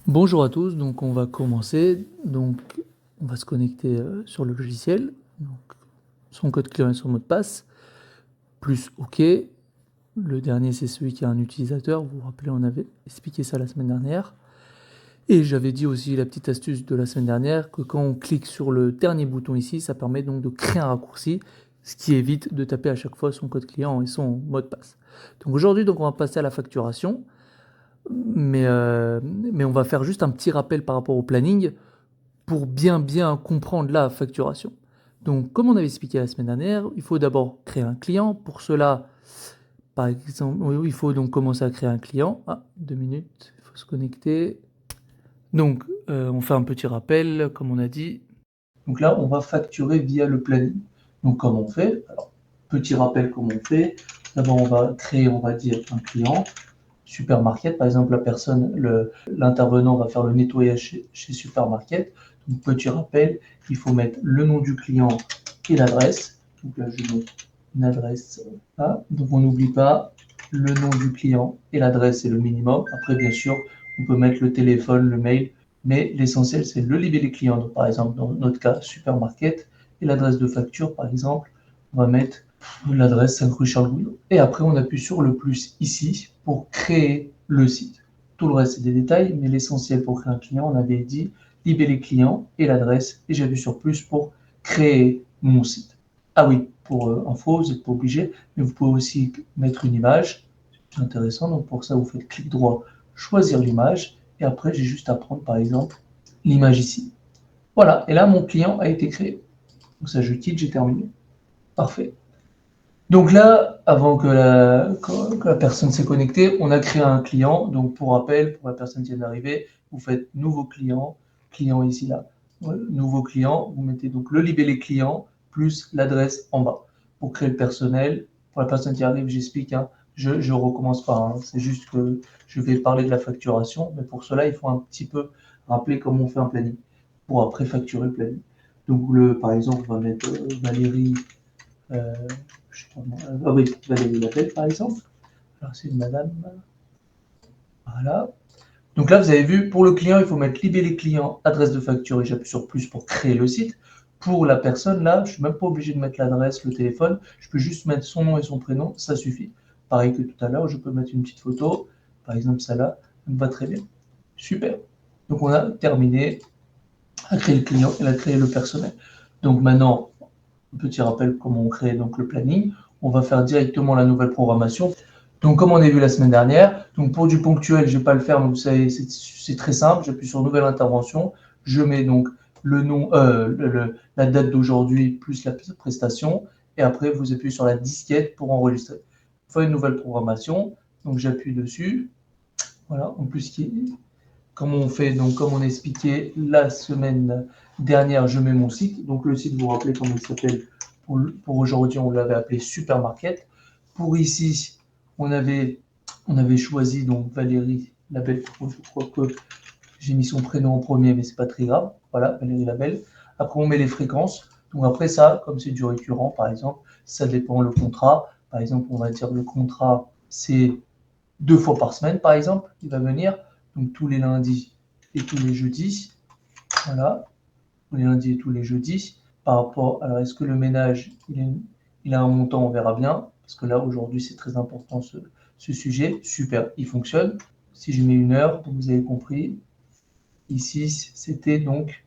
Bonjour à tous, donc on va commencer. Donc on va se connecter sur le logiciel. Donc, son code client et son mot de passe. Plus OK. Le dernier, c'est celui qui a un utilisateur. Vous vous rappelez, on avait expliqué ça la semaine dernière. Et j'avais dit aussi la petite astuce de la semaine dernière que quand on clique sur le dernier bouton ici, ça permet donc de créer un raccourci, ce qui évite de taper à chaque fois son code client et son mot de passe. Donc aujourd'hui, on va passer à la facturation. Mais on va faire juste un petit rappel par rapport au planning pour bien comprendre la facturation. Donc, comme on avait expliqué la semaine dernière, il faut d'abord créer un client. Pour cela, par exemple, oui, il faut donc commencer à créer un client. Ah, 2 minutes, il faut se connecter. Donc, on fait un petit rappel, comme on a dit. Donc là, on va facturer via le planning. Donc, comment on fait? Alors, petit rappel, comment on fait? D'abord, on va créer, on va dire, un client. Supermarket, par exemple, l'intervenant va faire le nettoyage chez Supermarket. Donc, petit rappel, il faut mettre le nom du client et l'adresse. Donc là, je mets une adresse là. Donc, on n'oublie pas le nom du client et l'adresse, c'est le minimum. Après, bien sûr, on peut mettre le téléphone, le mail, mais l'essentiel, c'est le libellé client. Donc, par exemple, dans notre cas, Supermarket et l'adresse de facture, par exemple, on va mettre l'adresse 5 rue Charles Gouillot. Et après, on appuie sur le plus ici pour créer le site. Tout le reste, c'est des détails, mais l'essentiel pour créer un client, on avait dit libellé client et l'adresse. Et j'appuie sur plus pour créer mon site. Ah oui, pour info, vous n'êtes pas obligé, mais vous pouvez aussi mettre une image. C'est intéressant. Donc pour ça, vous faites clic droit, choisir l'image. Et après, j'ai juste à prendre, par exemple, l'image ici. Voilà. Et là, mon client a été créé. Donc ça, je quitte, j'ai terminé. Parfait. Donc là, avant que la personne s'est connectée, on a créé un client. Donc pour rappel, pour la personne qui vient d'arriver, vous faites nouveau client, client ici là, nouveau client, vous mettez donc le libellé client plus l'adresse en bas. Pour créer le personnel, pour la personne qui arrive, j'explique, hein, je recommence pas, hein, c'est juste que je vais parler de la facturation, mais pour cela, il faut un petit peu rappeler comment on fait un planning, pour après facturer le planning. Donc par exemple, on va mettre Valérie. Euh, ah oui, Valérie Lapelle, par exemple. Alors, c'est une madame. Voilà. Donc là, vous avez vu, pour le client, il faut mettre libellé client, adresse de facture, et j'appuie sur plus pour créer le site. Pour la personne, là, je ne suis même pas obligé de mettre l'adresse, le téléphone. Je peux juste mettre son nom et son prénom, ça suffit. Pareil que tout à l'heure, je peux mettre une petite photo. Par exemple, celle-là, elle me va très bien. Super. Donc, on a terminé à créer le client et à créer le personnel. Donc maintenant, un petit rappel comment on crée donc le planning. On va faire directement la nouvelle programmation. Donc comme on a vu la semaine dernière, donc pour du ponctuel, je ne vais pas le faire, mais vous savez, c'est très simple. J'appuie sur nouvelle intervention. Je mets donc le nom, la date d'aujourd'hui plus la prestation. Et après, vous appuyez sur la disquette pour enregistrer. On fait une nouvelle programmation. Donc j'appuie dessus. Voilà, en plus, comme on fait, donc comme on a expliqué la semaine dernière, je mets mon site. Donc le site, vous vous rappelez comment il s'appelle pour aujourd'hui, on l'avait appelé Supermarket. Pour ici, on avait choisi donc Valérie Labelle. Je crois que j'ai mis son prénom en premier, mais c'est pas très grave. Voilà, Valérie Labelle. Après, on met les fréquences. Donc après ça, comme c'est du récurrent, par exemple, ça dépend le contrat. Par exemple, on va dire le contrat, c'est 2 fois par semaine, par exemple, il va venir. Donc tous les lundis et tous les jeudis. Voilà, tous les lundis et tous les jeudis. Par rapport, alors est-ce que le ménage, il a un montant, on verra bien. Parce que là, aujourd'hui, c'est très important ce sujet. Super, il fonctionne. Si je mets 1 heure, donc vous avez compris. Ici, c'était donc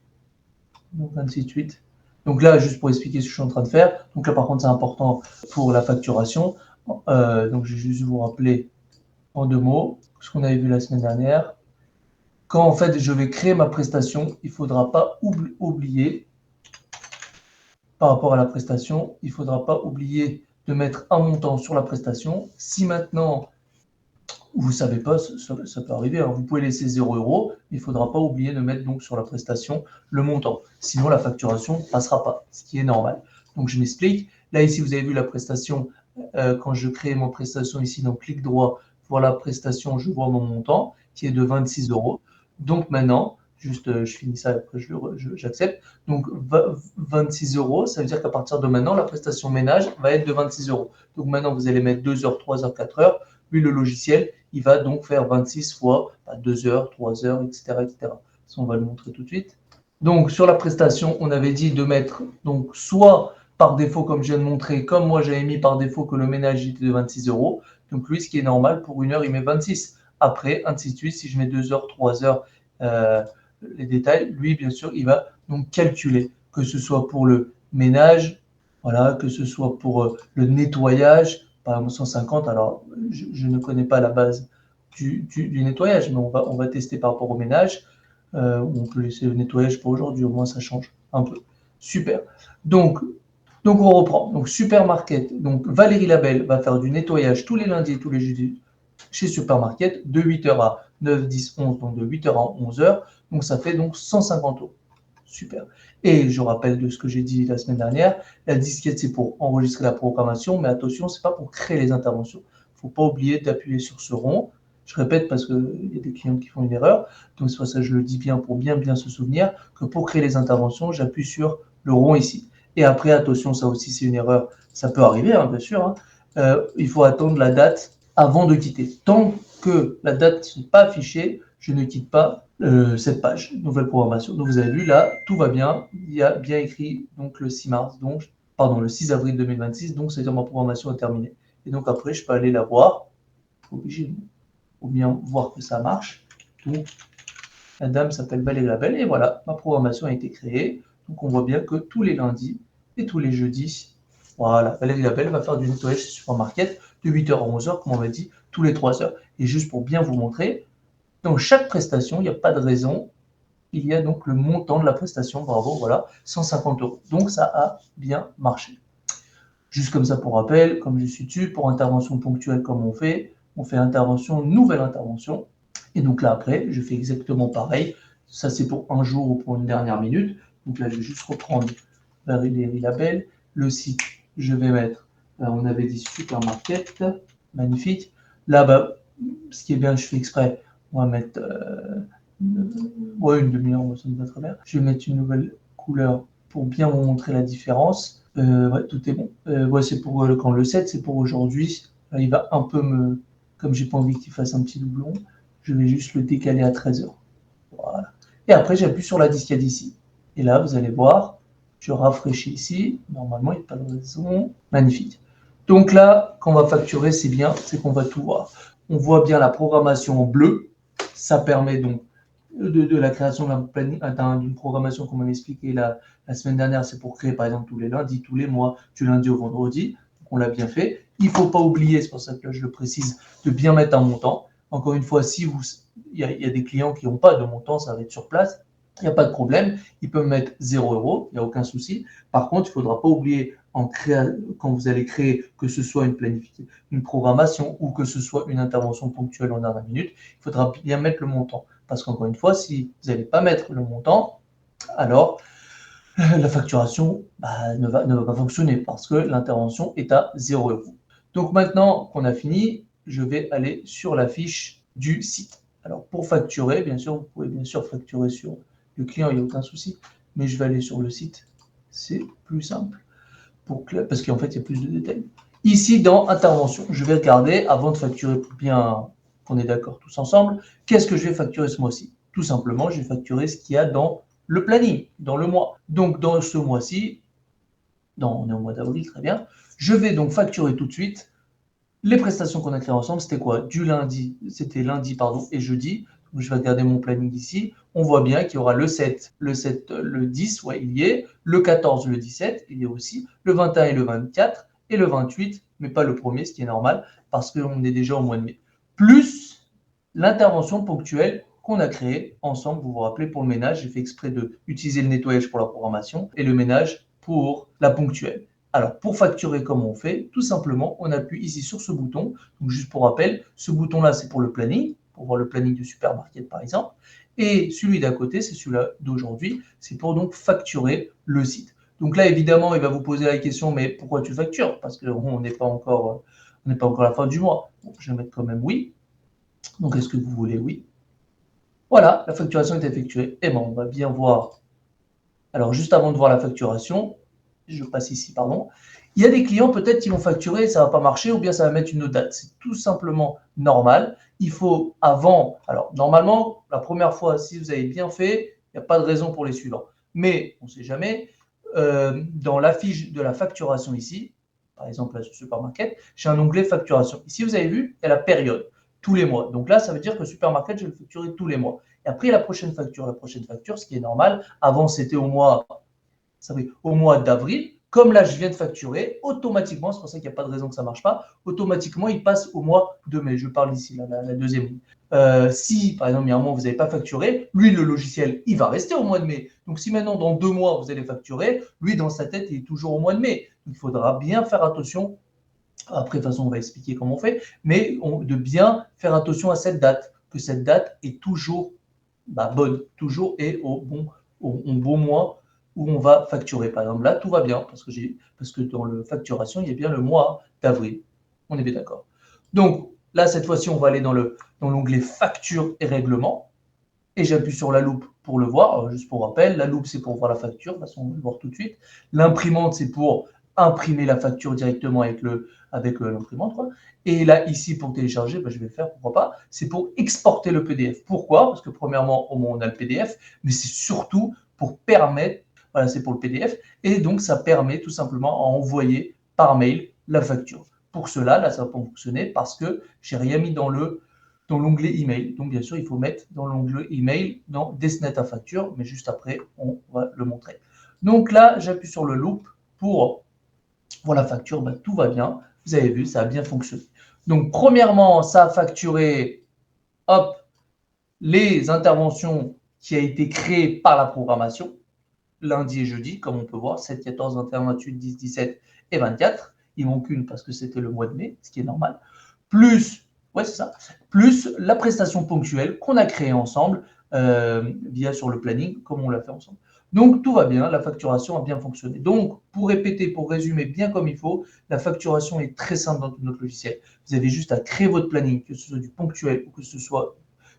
26,8. Donc là, juste pour expliquer ce que je suis en train de faire. Donc là, par contre, c'est important pour la facturation. Donc je vais juste vous rappeler en 2 mots ce qu'on avait vu la semaine dernière. Quand en fait je vais créer ma prestation, il ne faudra pas oublier, par rapport à la prestation, il ne faudra pas oublier de mettre un montant sur la prestation. Si maintenant, vous ne savez pas, ça peut arriver, hein, vous pouvez laisser 0 €, il ne faudra pas oublier de mettre donc sur la prestation le montant. Sinon, la facturation ne passera pas, ce qui est normal. Donc, je m'explique. Là, ici, vous avez vu la prestation. Quand je crée mon prestation ici, donc clic droit, voilà prestation, je vois mon montant qui est de 26 €. Donc maintenant, juste je finis ça, après j'accepte. Donc 26 €, ça veut dire qu'à partir de maintenant, la prestation ménage va être de 26 €. Donc maintenant, vous allez mettre 2 heures, 3 heures, 4 heures. Lui, le logiciel, il va donc faire 26 fois 2 heures, 3 heures, etc., etc. Ça, on va le montrer tout de suite. Donc, sur la prestation, on avait dit de mettre donc soit par défaut, comme je viens de montrer, comme moi j'avais mis par défaut que le ménage était de 26 euros. Donc, lui, ce qui est normal, pour 1 heure, il met 26. Après, ainsi de suite, si je mets 2 heures, 3 heures, les détails, lui, bien sûr, il va donc calculer, que ce soit pour le ménage, voilà, que ce soit pour le nettoyage, par exemple 150. Alors, je ne connais pas la base du nettoyage, mais on va tester par rapport au ménage. On peut laisser le nettoyage pour aujourd'hui, au moins ça change un peu. Super. Donc on reprend. Donc Supermarket. Donc Valérie Labelle va faire du nettoyage tous les lundis et tous les jeudis chez Supermarket de 8h à 9, 10, 11, donc de 8h à 11h. Donc ça fait donc 150 euros. Super. Et je rappelle de ce que j'ai dit la semaine dernière, la disquette c'est pour enregistrer la programmation, mais attention, c'est pas pour créer les interventions. Il ne faut pas oublier d'appuyer sur ce rond. Je répète parce qu'il y a des clients qui font une erreur, donc c'est pour ça que je le dis bien pour bien se souvenir que pour créer les interventions, j'appuie sur le rond ici. Et après, attention, ça aussi c'est une erreur, ça peut arriver, hein, bien sûr. Il faut attendre la date avant de quitter. Tant que la date n'est pas affichée, je ne quitte pas cette page, nouvelle programmation. Donc vous avez vu là, tout va bien. Il y a bien écrit donc le 6 mars, donc pardon, le 6 avril 2026, donc c'est-à-dire ma programmation est terminée. Et donc après, je peux aller la voir, obligé, ou bien voir que ça marche. Donc la dame s'appelle Valérie Labelle et voilà, ma programmation a été créée. Donc on voit bien que tous les lundis et tous les jeudis, voilà, Valérie Labelle va faire du nettoyage chez Supermarket de 8h à 11h, comme on m'a dit, tous les 3 heures. Et juste pour bien vous montrer, dans chaque prestation, il n'y a pas de raison. Il y a donc le montant de la prestation, bravo, voilà, 150 euros. Donc ça a bien marché. Juste comme ça pour rappel, comme je suis dessus, pour intervention ponctuelle comme on fait intervention, nouvelle intervention. Et donc là après, je fais exactement pareil. Ça c'est pour un jour ou pour une dernière minute. Donc là je vais juste reprendre les labels. Le site, je vais mettre, on avait dit Supermarket, magnifique. Là, bah, ce qui est bien, je fais exprès, on va mettre une demi-heure, ça me va très bien. Je vais mettre une nouvelle couleur pour bien vous montrer la différence. Ouais, tout est bon. Ouais, c'est pour quand le 7, c'est pour aujourd'hui. Il va un peu me. Comme j'ai pas envie qu'il fasse un petit doublon, je vais juste le décaler à 13h. Voilà. Et après, j'appuie sur la disquette ici. Et là, vous allez voir, je rafraîchis ici. Normalement, il n'y a pas de raison. Magnifique. Donc là, quand on va facturer, c'est bien, c'est qu'on va tout voir. On voit bien la programmation en bleu. Ça permet donc de la création d'une programmation, comme on l'a expliqué la semaine dernière, c'est pour créer par exemple tous les lundis, tous les mois, du lundi au vendredi. Donc on l'a bien fait. Il ne faut pas oublier, c'est pour ça que là je le précise, de bien mettre un montant. Encore une fois, si il y a des clients qui n'ont pas de montant, ça va être sur place. Il n'y a pas de problème. Ils peuvent mettre 0 euros, il n'y a aucun souci. Par contre, il ne faudra pas oublier quand vous allez créer, que ce soit une programmation ou que ce soit une intervention ponctuelle en dernière minute, il faudra bien mettre le montant. Parce qu'encore une fois, si vous n'allez pas mettre le montant, alors la facturation ne va pas fonctionner parce que l'intervention est à 0 euros. Donc maintenant qu'on a fini, je vais aller sur la fiche du site. Alors pour facturer, bien sûr, vous pouvez bien sûr facturer sur le client, il n'y a aucun souci, mais je vais aller sur le site, c'est plus simple parce qu'en fait il y a plus de détails. Ici dans intervention, je vais regarder avant de facturer pour bien qu'on est d'accord tous ensemble, qu'est-ce que je vais facturer ce mois-ci? Tout simplement, je vais facturer ce qu'il y a dans le planning, dans le mois. Donc dans ce mois-ci, on est au mois d'avril, très bien, je vais donc facturer tout de suite les prestations qu'on a créées ensemble. C'était quoi? C'était lundi pardon, et jeudi. Donc, je vais regarder mon planning ici. On voit bien qu'il y aura le 7, le 10, ouais, il y est, le 14, le 17, il y est aussi, le 21 et le 24, et le 28, mais pas le premier, ce qui est normal, parce qu'on est déjà au mois de mai. Plus l'intervention ponctuelle qu'on a créée ensemble, vous vous rappelez, pour le ménage, j'ai fait exprès d'utiliser le nettoyage pour la programmation et le ménage pour la ponctuelle. Alors, pour facturer, comment on fait? Tout simplement, on appuie ici sur ce bouton. Donc, juste pour rappel, ce bouton-là, c'est pour le planning, pour voir le planning du supermarket, par exemple. Et celui d'à côté, c'est celui-là d'aujourd'hui, c'est pour donc facturer le site. Donc là, évidemment, il va vous poser la question, mais pourquoi tu factures? Parce qu'on n'est pas encore à la fin du mois. Bon, je vais mettre quand même oui. Donc, est-ce que vous voulez oui? Voilà, la facturation est effectuée. Et bon, on va bien voir. Alors, juste avant de voir la facturation, je passe ici, pardon. Il y a des clients peut-être qui vont facturer, ça ne va pas marcher ou bien ça va mettre une autre date. C'est tout simplement normal. Il faut avant, alors normalement, la première fois, si vous avez bien fait, il n'y a pas de raison pour les suivants. Mais on ne sait jamais, dans la fiche de la facturation ici, par exemple là sur Supermarket, j'ai un onglet facturation. Ici, vous avez vu, il y a la période, tous les mois. Donc là, ça veut dire que Supermarket, je vais le facturer tous les mois. Et après, la prochaine facture, ce qui est normal, avant c'était au mois d'avril. Comme là, je viens de facturer, automatiquement, c'est pour ça qu'il n'y a pas de raison que ça ne marche pas, automatiquement, il passe au mois de mai. Je parle ici, la deuxième ligne. Si, par exemple, il y a un mois, vous n'avez pas facturé, lui, le logiciel, il va rester au mois de mai. Donc, si maintenant, dans 2 mois, vous allez facturer, lui, dans sa tête, il est toujours au mois de mai. Donc, il faudra bien faire attention. Après, de toute façon, on va expliquer comment on fait, mais de bien faire attention à cette date, que cette date est toujours bonne, toujours et au bon mois où on va facturer. Par exemple, là, tout va bien, parce que dans la facturation, il y a bien le mois d'avril. On est bien d'accord. Donc, là, cette fois-ci, on va aller dans l'onglet facture et règlement, et j'appuie sur la loupe pour le voir. Juste pour rappel, la loupe, c'est pour voir la facture, de toute façon, on va le voir tout de suite. L'imprimante, c'est pour imprimer la facture directement avec l'imprimante. Et là, ici, pour télécharger, je vais le faire, pourquoi pas, c'est pour exporter le PDF. Pourquoi? Parce que premièrement, au moins, on a le PDF, mais c'est surtout pour permettre, voilà, c'est pour le PDF, et donc ça permet tout simplement à envoyer par mail la facture. Pour cela, là, ça va pas fonctionner parce que j'ai rien mis dans l'onglet email. Donc, bien sûr, il faut mettre dans l'onglet email dans Destinataire à facture, mais juste après, on va le montrer. Donc là, j'appuie sur le loop pour voir la facture. Tout va bien. Vous avez vu, ça a bien fonctionné. Donc, premièrement, ça a facturé, hop, les interventions qui a été créées par la programmation, lundi et jeudi, comme on peut voir, 7, 14, 21, 28, 10, 17 et 24. Il manque une parce que c'était le mois de mai, ce qui est normal. Plus, ouais, c'est ça, plus la prestation ponctuelle qu'on a créée ensemble via sur le planning, comme on l'a fait ensemble. Donc, tout va bien, la facturation a bien fonctionné. Donc, pour répéter, pour résumer bien comme il faut, la facturation est très simple dans tout notre logiciel. Vous avez juste à créer votre planning, que ce soit du ponctuel ou que ce soit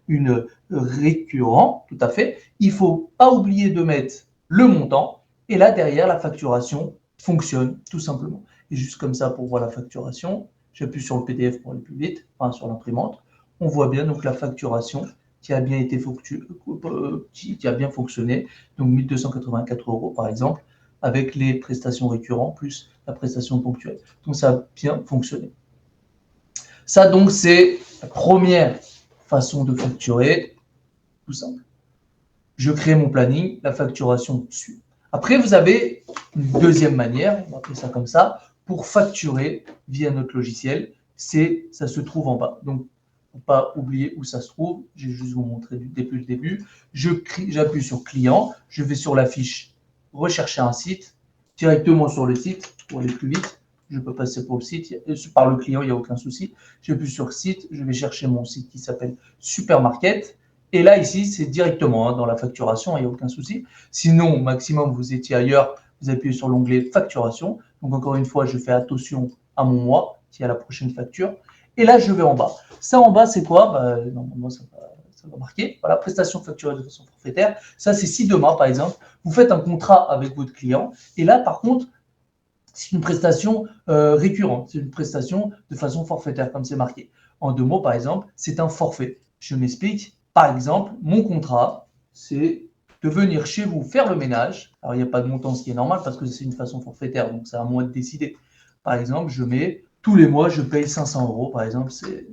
une récurrent, tout à fait. Il ne faut pas oublier de mettre le montant, et là, derrière, la facturation fonctionne, tout simplement. Et juste comme ça, pour voir la facturation, j'appuie sur le PDF pour aller plus vite, enfin sur l'imprimante. On voit bien donc la facturation qui a bien été qui a bien fonctionné, donc 1284 euros par exemple, avec les prestations récurrentes plus la prestation ponctuelle. Donc ça a bien fonctionné. Ça donc c'est la première façon de facturer, tout simple. Je crée mon planning, la facturation suit. Après, vous avez une deuxième manière, on va appeler ça comme ça, pour facturer via notre logiciel, ça se trouve en bas. Donc, il ne faut pas oublier où ça se trouve, je vais juste vous montrer depuis le début. J'appuie sur client, je vais sur la fiche rechercher un site, directement sur le site pour aller plus vite. Je peux passer pour le site, par le client, il n'y a aucun souci. J'appuie sur site, je vais chercher mon site qui s'appelle Supermarket. Et là, ici, c'est directement dans la facturation, il n'y a aucun souci. Sinon, au maximum, vous étiez ailleurs, vous appuyez sur l'onglet facturation. Donc, encore une fois, je fais attention à mon mois, qui est à la prochaine facture. Et là, je vais en bas. Ça, en bas, c'est quoi? Normalement, ça va marquer. Voilà, prestation facturée de façon forfaitaire. Ça, c'est si demain, par exemple, vous faites un contrat avec votre client. Et là, par contre, c'est une prestation récurrente. C'est une prestation de façon forfaitaire, comme c'est marqué. En 2 mots, par exemple, c'est un forfait. Je m'explique. Par exemple, mon contrat, c'est de venir chez vous faire le ménage. Alors, il n'y a pas de montant, ce qui est normal parce que c'est une façon forfaitaire, donc c'est à moi de décider. Par exemple, je mets tous les mois, je paye 500 euros, par exemple, c'est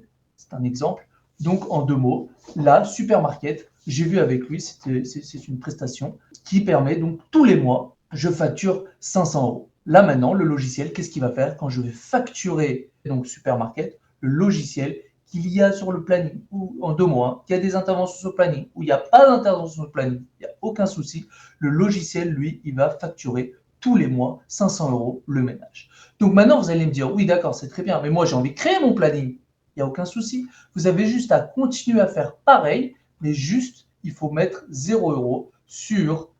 un exemple. Donc, en 2 mots, là, Supermarket, j'ai vu avec lui, c'est une prestation qui permet, donc tous les mois, je facture 500 euros. Là, maintenant, le logiciel, qu'est-ce qu'il va faire quand je vais facturer donc Supermarket? Le logiciel qu'il y a sur le planning, ou en 2 mois, qu'il y a des interventions sur le planning, ou il n'y a pas d'intervention sur le planning, il n'y a aucun souci. Le logiciel, lui, il va facturer tous les mois 500 euros le ménage. Donc maintenant, vous allez me dire, oui, d'accord, c'est très bien, mais moi, j'ai envie de créer mon planning. Il n'y a aucun souci. Vous avez juste à continuer à faire pareil, mais juste, il faut mettre 0 euros sur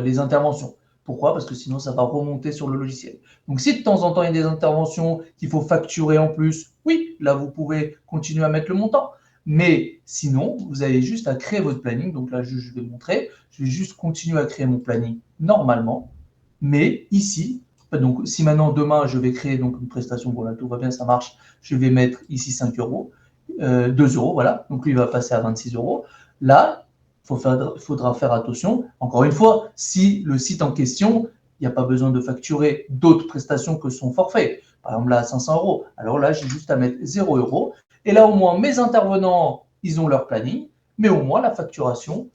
les interventions. Pourquoi? Parce que sinon, ça va remonter sur le logiciel. Donc, si de temps en temps, il y a des interventions qu'il faut facturer en plus, oui, là, vous pouvez continuer à mettre le montant. Mais sinon, vous avez juste à créer votre planning. Donc là, je vais montrer. Je vais juste continuer à créer mon planning normalement. Mais ici, Donc, si maintenant, demain, je vais créer donc une prestation, bon là, tout va bien, ça marche, je vais mettre ici 5 euros, 2 euros, voilà, donc lui, il va passer à 26 euros. Là, il faudra faire attention. Encore une fois, si le site en question, il n'y a pas besoin de facturer d'autres prestations que son forfait. Par exemple, là, à 500 euros. Alors là, j'ai juste à mettre 0 euros. Et là, au moins, mes intervenants, ils ont leur planning, mais au moins, la facturation,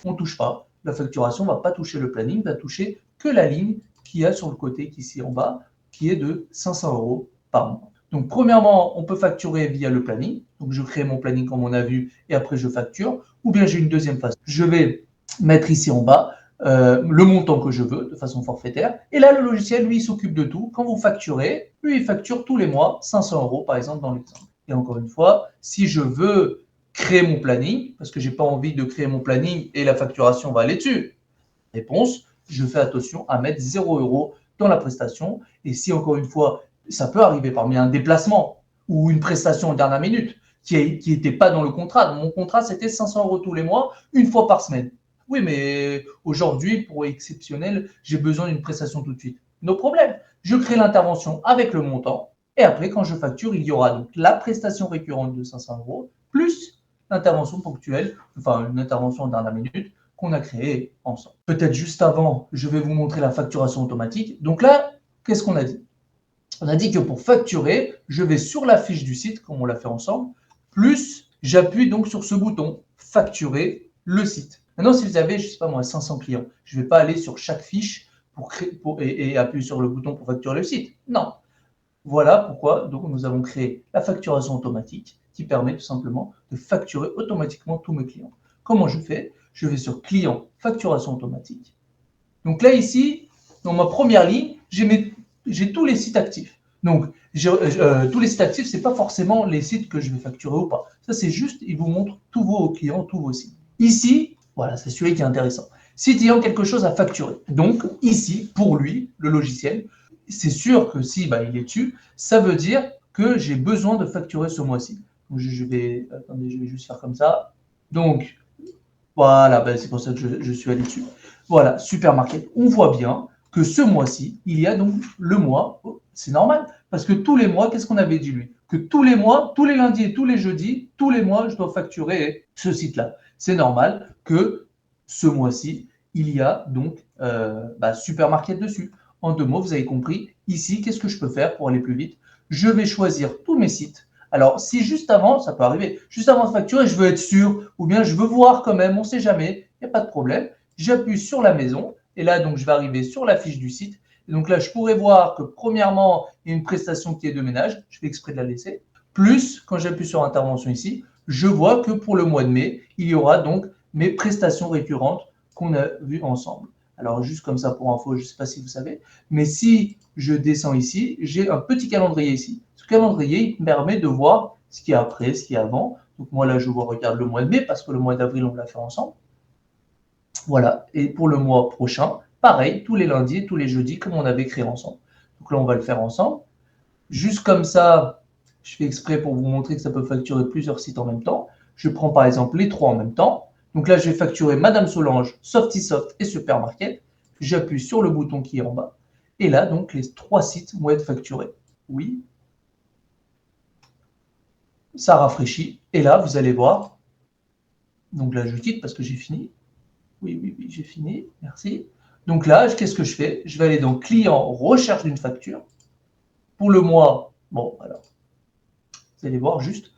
on ne touche pas. La facturation ne va pas toucher le planning, va toucher que la ligne qu'il y a sur le côté, qui est ici en bas, qui est de 500 euros par mois. Donc, premièrement, on peut facturer via le planning. Donc, je crée mon planning comme on a vu et après je facture. Ou bien j'ai une deuxième façon. Je vais mettre ici en bas le montant que je veux de façon forfaitaire. Et là, le logiciel, lui, il s'occupe de tout. Quand vous facturez, lui, il facture tous les mois 500 euros, par exemple, dans l'exemple. Et encore une fois, si je veux créer mon planning, parce que je n'ai pas envie de créer mon planning et la facturation va aller dessus. Réponse, je fais attention à mettre 0 euros dans la prestation. Et si, encore une fois, ça peut arriver parmi un déplacement ou une prestation en dernière minute qui n'était pas dans le contrat. Dans mon contrat, c'était 500 euros tous les mois, une fois par semaine. Oui, mais aujourd'hui, pour exceptionnel, j'ai besoin d'une prestation tout de suite. No problème. Je crée l'intervention avec le montant. Et après, quand je facture, il y aura donc la prestation récurrente de 500 euros plus l'intervention ponctuelle, enfin une intervention en dernière minute qu'on a créée ensemble. Peut-être juste avant, je vais vous montrer la facturation automatique. Donc là, qu'est-ce qu'on a dit? On a dit que pour facturer, je vais sur la fiche du site, comme on l'a fait ensemble, plus j'appuie donc sur ce bouton « Facturer le site ». Maintenant, si vous avez, je ne sais pas moi, 500 clients, je ne vais pas aller sur chaque fiche et appuyer sur le bouton pour facturer le site. Non. Voilà pourquoi donc, nous avons créé la facturation automatique qui permet tout simplement de facturer automatiquement tous mes clients. Comment je fais? Je vais sur Client, facturation automatique. Donc là, ici, dans ma première ligne, j'ai tous les sites actifs. Donc, tous les sites actifs, ce n'est pas forcément les sites que je vais facturer ou pas. Ça, c'est juste, il vous montre tous vos clients, tous vos sites. Ici, voilà, c'est celui qui est intéressant. Site ayant quelque chose à facturer. Donc, ici, pour lui, le logiciel, c'est sûr que si il est dessus, ça veut dire que j'ai besoin de facturer ce mois-ci. Je vais juste faire comme ça. Donc, voilà, c'est pour ça que je suis allé dessus. Voilà, Supermarket. On voit bien que ce mois-ci, il y a donc le mois, c'est normal, parce que tous les mois, qu'est-ce qu'on avait dit lui? Que tous les mois, tous les lundis et tous les jeudis, tous les mois, je dois facturer ce site-là. C'est normal que ce mois-ci, il y a donc Supermarket dessus. En 2 mots, vous avez compris. Ici, qu'est-ce que je peux faire pour aller plus vite? Je vais choisir tous mes sites. Alors, si juste avant, ça peut arriver, juste avant de facturer, je veux être sûr, ou bien je veux voir quand même, on ne sait jamais, il n'y a pas de problème. J'appuie sur la maison, et là, donc, je vais arriver sur la fiche du site. Et donc là, je pourrais voir que premièrement, il y a une prestation qui est de ménage, je fais exprès de la laisser. Plus, quand j'appuie sur intervention ici, je vois que pour le mois de mai, il y aura donc mes prestations récurrentes qu'on a vues ensemble. Alors, juste comme ça pour info, je ne sais pas si vous savez, mais si je descends ici, j'ai un petit calendrier ici. Ce calendrier, il me permet de voir ce qu'il y a après, ce qu'il y a avant. Donc moi, là, je vois, regarde le mois de mai, parce que le mois d'avril, on l'a fait ensemble. Voilà. Et pour le mois prochain, pareil, tous les lundis et tous les jeudis, comme on avait créé ensemble. Donc là, on va le faire ensemble. Juste comme ça, je fais exprès pour vous montrer que ça peut facturer plusieurs sites en même temps. Je prends par exemple les 3 en même temps. Donc là, je vais facturer Madame Solange, Softisoft et Supermarket. J'appuie sur le bouton qui est en bas. Et là, donc, les 3 sites vont être facturés. Oui. Ça rafraîchit. Et là, vous allez voir. Donc là, je quitte parce que j'ai fini. Oui, j'ai fini. Merci. Donc là, qu'est-ce que je fais? Je vais aller dans Client, recherche d'une facture. Pour le mois, bon, alors, vous allez voir juste.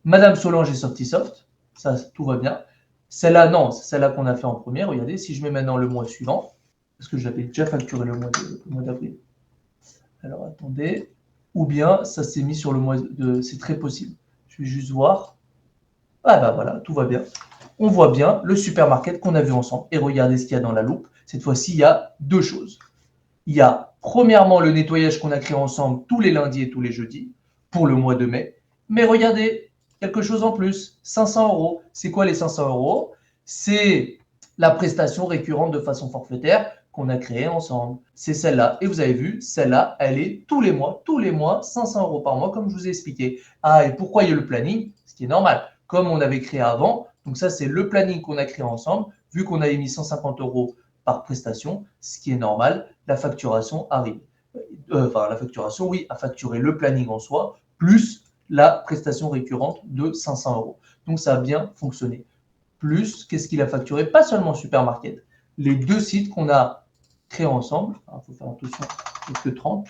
Madame Solange et Softisoft, ça, tout va bien. Celle-là, non, c'est celle-là qu'on a fait en première. Regardez, si je mets maintenant le mois suivant, parce que j'avais déjà facturé le mois d'avril. Alors, attendez. Ou bien, ça s'est mis sur le mois de... C'est très possible. Je vais juste voir. Ah voilà, tout va bien. On voit bien le supermarket qu'on a vu ensemble. Et regardez ce qu'il y a dans la loupe. Cette fois-ci, il y a 2 choses. Il y a premièrement le nettoyage qu'on a créé ensemble tous les lundis et tous les jeudis pour le mois de mai. Mais regardez, quelque chose en plus, 500 euros. C'est quoi les 500 euros? C'est la prestation récurrente de façon forfaitaire qu'on a créée ensemble. C'est celle-là. Et vous avez vu, celle-là, elle est tous les mois, 500 euros par mois, comme je vous ai expliqué. Ah, et pourquoi il y a le planning? Ce qui est normal. Comme on avait créé avant, donc ça, c'est le planning qu'on a créé ensemble. Vu qu'on avait mis 150 euros par prestation, ce qui est normal, la facturation arrive. enfin la facturation, oui, à facturer le planning en soi, plus la prestation récurrente de 500 euros. Donc ça a bien fonctionné. Plus, qu'est-ce qu'il a facturé? Pas seulement Supermarket, les deux sites qu'on a créés ensemble, il faut faire attention, il n'y a que 30,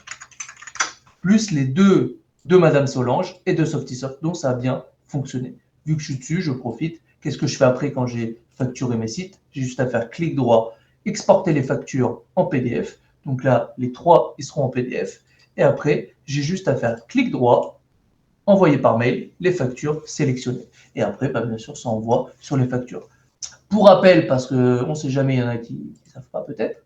plus les deux de Madame Solange et de Softisoft. Donc ça a bien fonctionné. Vu que je suis dessus, je profite. Qu'est-ce que je fais après quand j'ai facturé mes sites? J'ai juste à faire clic droit, exporter les factures en PDF. Donc là, les trois, ils seront en PDF. Et après, j'ai juste à faire clic droit, envoyer par mail les factures sélectionnées. Et après, bah, bien sûr, ça envoie sur les factures. Pour rappel, parce qu'on ne sait jamais, il y en a qui ne savent pas peut-être,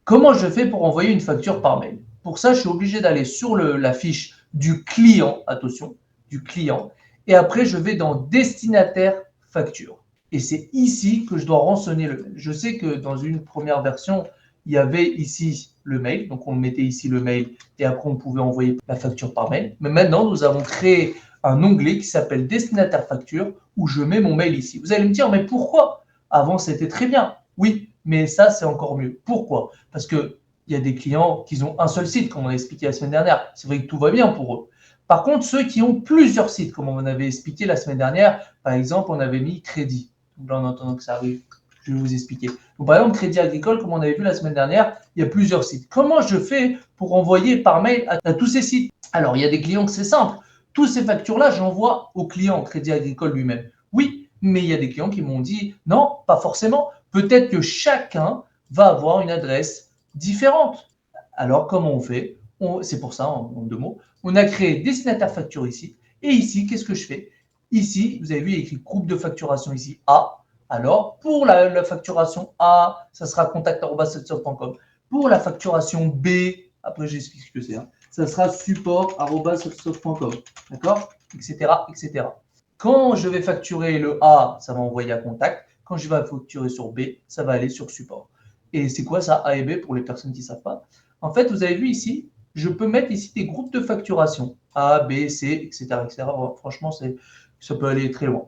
comment je fais pour envoyer une facture par mail? Pour ça, je suis obligé d'aller sur la fiche du client, attention, du client, et après, je vais dans destinataire facture. Et c'est ici que je dois rançonner le mail. Je sais que dans une première version, il y avait ici le mail, donc on mettait ici le mail et après on pouvait envoyer la facture par mail. Mais maintenant, nous avons créé un onglet qui s'appelle destinataire facture où je mets mon mail ici. Vous allez me dire, mais pourquoi? Avant, c'était très bien. Oui, mais ça, c'est encore mieux. Pourquoi? Parce qu'il y a des clients qui ont un seul site, comme on a expliqué la semaine dernière. C'est vrai que tout va bien pour eux. Par contre, ceux qui ont plusieurs sites, comme on avait expliqué la semaine dernière, par exemple, on avait mis crédit. Donc là, en attendant que ça arrive, je vais vous expliquer. Donc, par exemple, Crédit Agricole, comme on avait vu la semaine dernière, il y a plusieurs sites. Comment je fais pour envoyer par mail à tous ces sites? Alors, il y a des clients que c'est simple. Toutes ces factures-là, j'envoie au client Crédit Agricole lui-même. Oui, mais il y a des clients qui m'ont dit non, pas forcément. Peut-être que chacun va avoir une adresse différente. Alors, comment on fait? C'est pour ça, en deux mots, on a créé destinataire facture ici. Et ici, qu'est-ce que je fais? Ici, vous avez vu, il y a écrit groupe de facturation ici, A. Alors, pour la facturation A, ça sera contact@softsoft.com. Pour la facturation B, après j'explique ce que c'est, hein, ça sera support@softsoft.com. D'accord? Etc., etc. Quand je vais facturer le A, ça va envoyer à contact. Quand je vais facturer sur B, ça va aller sur support. Et c'est quoi ça, A et B, pour les personnes qui ne savent pas? En fait, vous avez vu ici, je peux mettre ici des groupes de facturation. A, B, C, etc. etc. Franchement, ça peut aller très loin.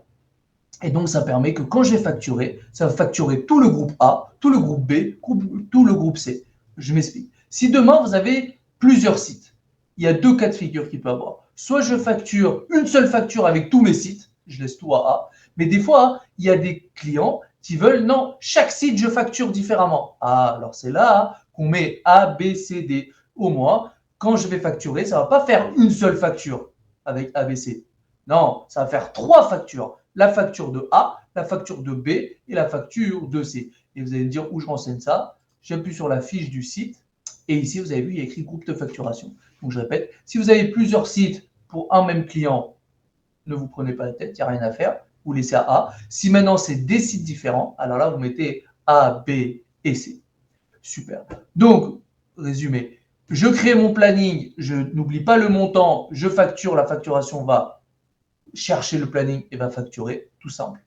Et donc, ça permet que quand je vais facturer, ça va facturer tout le groupe A, tout le groupe B, tout le groupe C. Je m'explique. Si demain, vous avez plusieurs sites, il y a deux cas de figure qu'il peut avoir. Soit je facture une seule facture avec tous mes sites, je laisse tout à A, mais des fois, il y a des clients qui veulent, non, chaque site, je facture différemment. Ah, alors c'est là qu'on met A, B, C, D. Au moins, quand je vais facturer, ça ne va pas faire une seule facture avec A, B, C. Non, ça va faire trois factures. La facture de A, la facture de B et la facture de C. Et vous allez me dire où je renseigne ça. J'appuie sur la fiche du site. Et ici, vous avez vu, il y a écrit groupe de facturation. Donc, je répète, si vous avez plusieurs sites pour un même client, ne vous prenez pas la tête, il n'y a rien à faire. Vous laissez à A. Si maintenant, c'est des sites différents, alors là, vous mettez A, B et C. Super. Donc, résumé, je crée mon planning, je n'oublie pas le montant, je facture, la facturation va chercher le planning et va facturer, tout simple.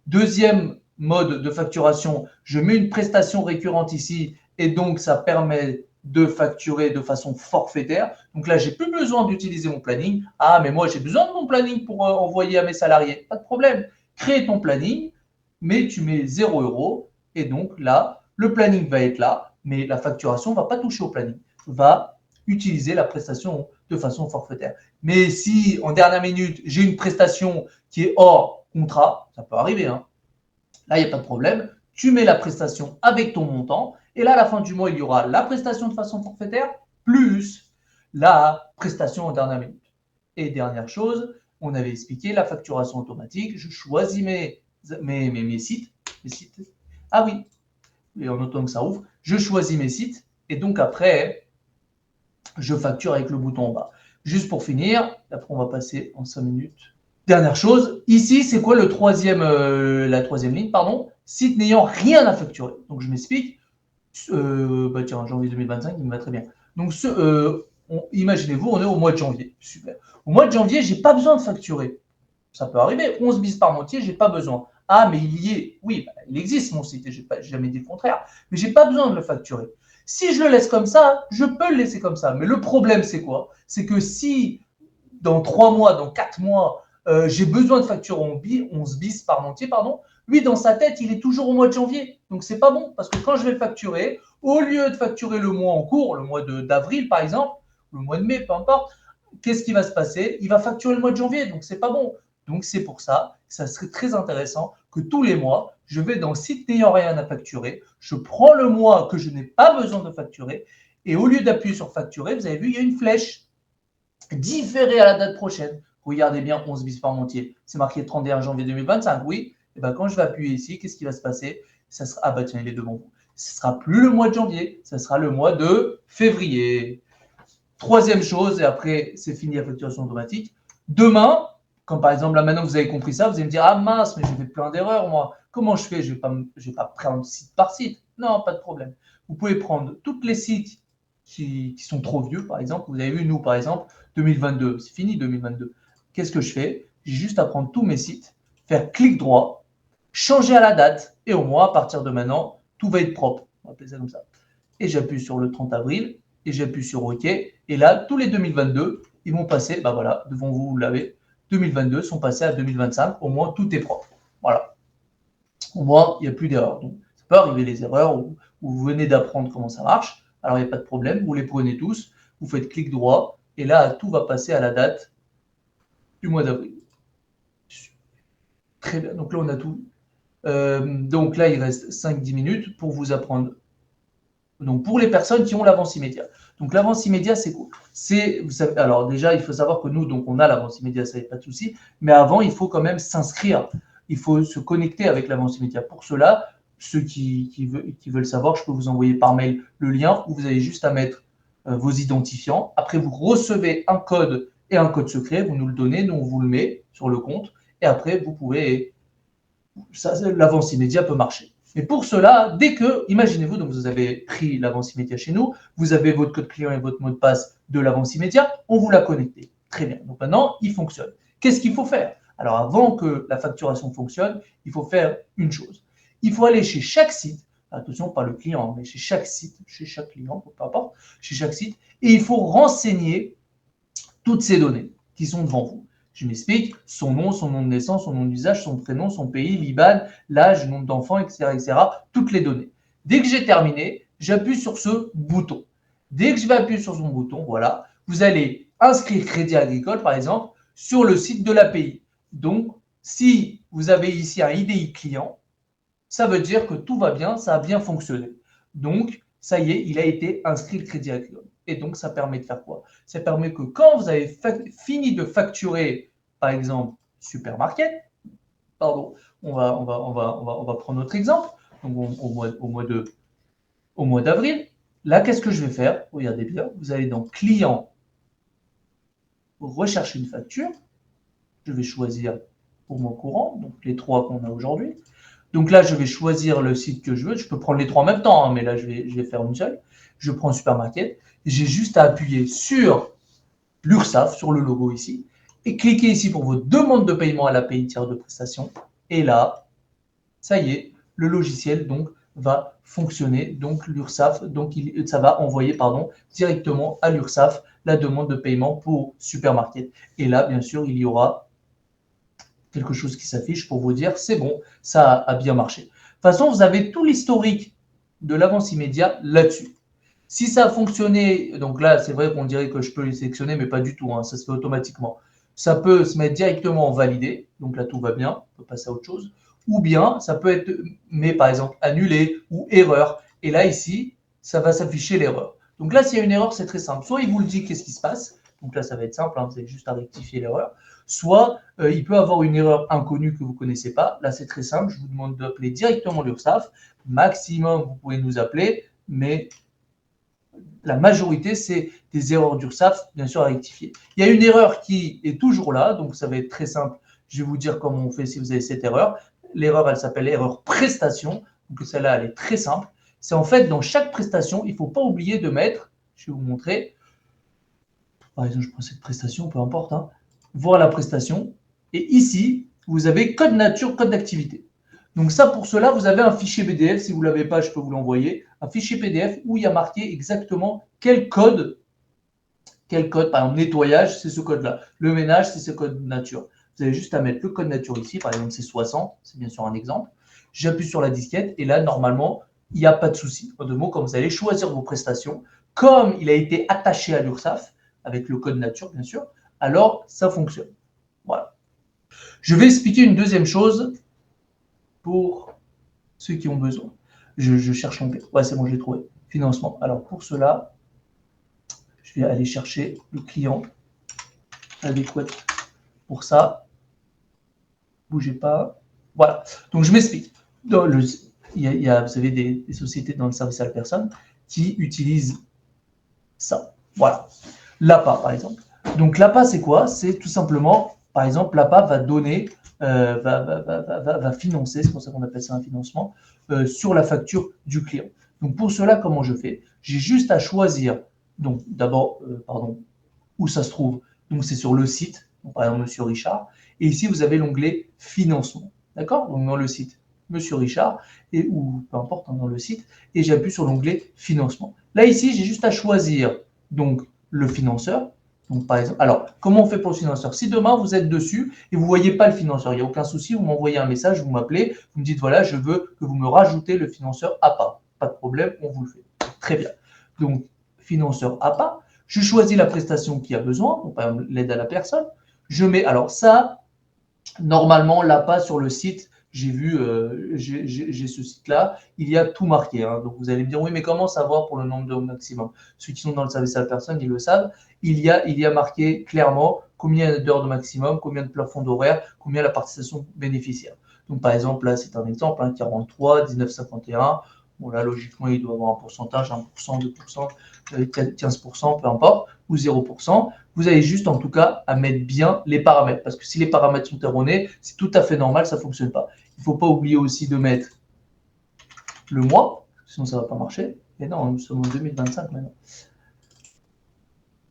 Deuxième mode de facturation, je mets une prestation récurrente ici et donc ça permet de facturer de façon forfaitaire. Donc là, j'ai plus besoin d'utiliser mon planning. Ah, mais moi, j'ai besoin de mon planning pour envoyer à mes salariés. Pas de problème. Crée ton planning, mais tu mets 0 € et donc là, le planning va être là, mais la facturation ne va pas toucher au planning, va utiliser la prestation de façon forfaitaire. Mais si en dernière minute, j'ai une prestation qui est hors contrat, ça peut arriver, hein. Là, il n'y a pas de problème. Tu mets la prestation avec ton montant. Et là, à la fin du mois, il y aura la prestation de façon forfaitaire plus la prestation en dernière minute. Et dernière chose, on avait expliqué la facturation automatique. Je choisis mes sites. Ah oui, et en attendant que ça ouvre, je choisis mes sites. Et donc après, je facture avec le bouton en bas. Juste pour finir, après on va passer en 5 minutes. Dernière chose, ici, c'est quoi la troisième ligne, pardon, site n'ayant rien à facturer. Donc je m'explique. Tiens, janvier 2025, il me va très bien. Donc imaginez-vous, on est au mois de janvier. Super. Au mois de janvier, j'ai pas besoin de facturer. Ça peut arriver. 11 bis par moitié, j'ai pas besoin. Ah, mais il y est. Oui, il existe mon site et j'ai jamais dit le contraire. Mais j'ai pas besoin de le facturer. Si je le laisse comme ça, je peux le laisser comme ça. Mais le problème, c'est quoi? C'est que si dans 3 mois, dans 4 mois, j'ai besoin de facturer 11 bis par moitié, pardon, lui, dans sa tête, il est toujours au mois de janvier. Donc, c'est pas bon parce que quand je vais le facturer, Au lieu de facturer le mois en cours, le mois d'avril par exemple, le mois de mai, peu importe, qu'est-ce qui va se passer? Il va facturer le mois de janvier, donc c'est pas bon. Donc c'est pour ça, ça serait très intéressant que tous les mois, je vais dans le site n'ayant rien à facturer, je prends le mois que je n'ai pas besoin de facturer, et au lieu d'appuyer sur facturer, vous avez vu, il y a une flèche différée à la date prochaine. Regardez bien 11 bis Parmentier, c'est marqué 31 janvier 2025, oui. Et ben quand je vais appuyer ici, qu'est-ce qui va se passer? Ça sera, ah bah tiens, il est devant vous. Ce ne sera plus le mois de janvier, ça sera le mois de février. Troisième chose, et après c'est fini la facturation automatique. Demain, quand par exemple là maintenant vous avez compris ça, vous allez me dire ah mince, mais j'ai fait plein d'erreurs moi. Comment je fais? Je vais pas prendre site par site. Non, pas de problème. Vous pouvez prendre tous les sites qui sont trop vieux, par exemple. Vous avez vu, nous, par exemple, 2022, c'est fini 2022. Qu'est-ce que je fais? J'ai juste à prendre tous mes sites, faire clic droit, changer à la date, et au moins, à partir de maintenant, tout va être propre. On va appeler ça comme ça. Et j'appuie sur le 30 avril, et j'appuie sur OK. Et là, tous les 2022, ils vont passer, bah voilà, devant vous, vous l'avez, 2022 sont passés à 2025. Au moins, tout est propre. Voilà. Au moins, il n'y a plus d'erreurs. Donc, ça peut arriver les erreurs où vous venez d'apprendre comment ça marche. Alors, il n'y a pas de problème. Vous les prenez tous. Vous faites clic droit. Et là, tout va passer à la date du mois d'avril. Très bien. Donc là, on a tout. Donc là, il reste 5-10 minutes pour vous apprendre. Donc, pour les personnes qui ont l'avance immédiat. Donc, l'avance immédiat, c'est quoi? Alors, déjà, il faut savoir que nous, donc, on a l'avance immédiat, ça n'est pas de souci. Mais avant, il faut quand même s'inscrire. Il faut se connecter avec l'avance immédiat. Pour cela, ceux qui veulent savoir, je peux vous envoyer par mail le lien où vous avez juste à mettre vos identifiants. Après, vous recevez un code et un code secret. Vous nous le donnez, nous, on vous le met sur le compte. Et après, vous pouvez. L'avance immédiat peut marcher. Mais pour cela, dès que, imaginez-vous, donc vous avez pris l'avance immédiat chez nous, vous avez votre code client et votre mot de passe de l'avance immédiat, on vous l'a connecté. Très bien. Donc maintenant, il fonctionne. Qu'est-ce qu'il faut faire? Alors avant que la facturation fonctionne, il faut faire une chose. Il faut aller chez chaque site, attention, pas le client, mais chez chaque site, chez chaque client, peu importe, chez chaque site, et il faut renseigner toutes ces données qui sont devant vous. Je m'explique, son nom de naissance, son nom d'usage, son prénom, son pays, l'IBAN, l'âge, nombre d'enfants, etc., toutes les données. Dès que j'ai terminé, j'appuie sur ce bouton. Dès que je vais appuyer sur son bouton, voilà, vous allez inscrire Crédit Agricole, par exemple, sur le site de l'API. Donc, si vous avez ici un IDI client, ça veut dire que tout va bien, ça a bien fonctionné. Donc, ça y est, il a été inscrit le Crédit Agricole. Et donc, ça permet de faire quoi? Ça permet que quand vous avez fini de facturer, par exemple, supermarket, pardon, on va prendre notre exemple, donc au mois d'avril, là, qu'est-ce que je vais faire? Regardez bien, vous allez dans Client, rechercher une facture, je vais choisir pour mon courant, donc les trois qu'on a aujourd'hui. Donc là, je vais choisir le site que je veux. Je peux prendre les trois en même temps, hein, mais là, je vais faire une seule. Je prends Supermarket. J'ai juste à appuyer sur l'URSSAF, sur le logo ici, et cliquer ici pour votre demande de paiement à l'API tiers de prestation. Et là, ça y est, le logiciel donc va fonctionner. Donc l'URSSAF, donc ça va envoyer directement à l'URSSAF la demande de paiement pour Supermarket. Et là, bien sûr, il y aura quelque chose qui s'affiche pour vous dire c'est bon, ça a bien marché. De toute façon, vous avez tout l'historique de l'avance immédiat là-dessus. Si ça a fonctionné, donc là, c'est vrai qu'on dirait que je peux les sélectionner, mais pas du tout, hein, ça se fait automatiquement. Ça peut se mettre directement en validé, donc là, tout va bien, on peut passer à autre chose. Ou bien, ça peut être, mais par exemple, annulé ou erreur. Et là, ici, ça va s'afficher l'erreur. Donc là, s'il y a une erreur, c'est très simple. Soit il vous le dit qu'est-ce qui se passe, donc là, ça va être simple, hein, vous avez juste à rectifier l'erreur. Soit il peut avoir une erreur inconnue que vous ne connaissez pas. Là, c'est très simple. Je vous demande d'appeler directement l'URSSAF. Maximum, vous pouvez nous appeler, mais la majorité, c'est des erreurs d'URSSAF, bien sûr, à rectifier. Il y a une erreur qui est toujours là, donc ça va être très simple. Je vais vous dire comment on fait si vous avez cette erreur. L'erreur, elle s'appelle erreur prestation. Donc celle-là, elle est très simple. C'est en fait, dans chaque prestation, il ne faut pas oublier de mettre, je vais vous montrer, par exemple, je prends cette prestation, peu importe, hein, voir la prestation. Et ici, vous avez code nature, code d'activité. Donc ça, pour cela, vous avez un fichier PDF. Si vous ne l'avez pas, je peux vous l'envoyer. Un fichier PDF où il y a marqué exactement quel code, par exemple, nettoyage, c'est ce code-là. Le ménage, c'est ce code nature. Vous avez juste à mettre le code nature ici. Par exemple, c'est 60. C'est bien sûr un exemple. J'appuie sur la disquette et là, normalement, il n'y a pas de souci. En deux mots, quand vous allez choisir vos prestations, comme il a été attaché à l'URSSAF, avec le code nature, bien sûr, alors ça fonctionne. Voilà. Je vais expliquer une deuxième chose pour ceux qui ont besoin. Je cherche l'onglet. Ouais, c'est bon, je l'ai trouvé. Financement. Alors, pour cela, je vais aller chercher le client adéquat pour ça. Bougez pas. Voilà. Donc, je m'explique. Il y a, vous savez, des sociétés dans le service à la personne qui utilisent ça. Voilà. L'APA, par exemple. Donc, l'APA, c'est quoi? C'est tout simplement, par exemple, l'APA va donner, va financer, c'est pour ça qu'on appelle ça un financement, sur la facture du client. Donc, pour cela, comment je fais? J'ai juste à choisir, donc, d'abord, où ça se trouve. Donc, c'est sur le site, donc, par exemple, Monsieur Richard. Et ici, vous avez l'onglet financement. D'accord? Donc, dans le site, Monsieur Richard, ou peu importe, dans le site, et j'appuie sur l'onglet financement. Là, ici, j'ai juste à choisir donc le financeur. Donc, par exemple, alors, comment on fait pour le financeur? Si demain, vous êtes dessus et vous ne voyez pas le financeur, il n'y a aucun souci, vous m'envoyez un message, vous m'appelez, vous me dites, voilà, je veux que vous me rajoutez le financeur APA. Pas de problème, on vous le fait. Très bien. Donc, financeur APA, je choisis la prestation qui a besoin, donc par exemple l'aide à la personne. Je mets, alors ça, normalement, l'APA sur le site, j'ai vu, j'ai ce site-là, il y a tout marqué. Hein. Donc vous allez me dire, oui, mais comment savoir pour le nombre d'heures maximum? Ceux qui sont dans le service à la personne, ils le savent. Il y a marqué clairement combien d'heures de maximum, combien de plafond d'horaire, combien la participation bénéficiaire. Donc par exemple, là, c'est un exemple, hein, 43, 19,51. Bon, là, logiquement, il doit avoir un pourcentage, 1%, 2%, 15%, peu importe, ou 0%. Vous avez juste, en tout cas, à mettre bien les paramètres. Parce que si les paramètres sont erronés, c'est tout à fait normal, ça ne fonctionne pas. Il ne faut pas oublier aussi de mettre le mois, sinon ça ne va pas marcher. Et non, nous sommes en 2025 maintenant.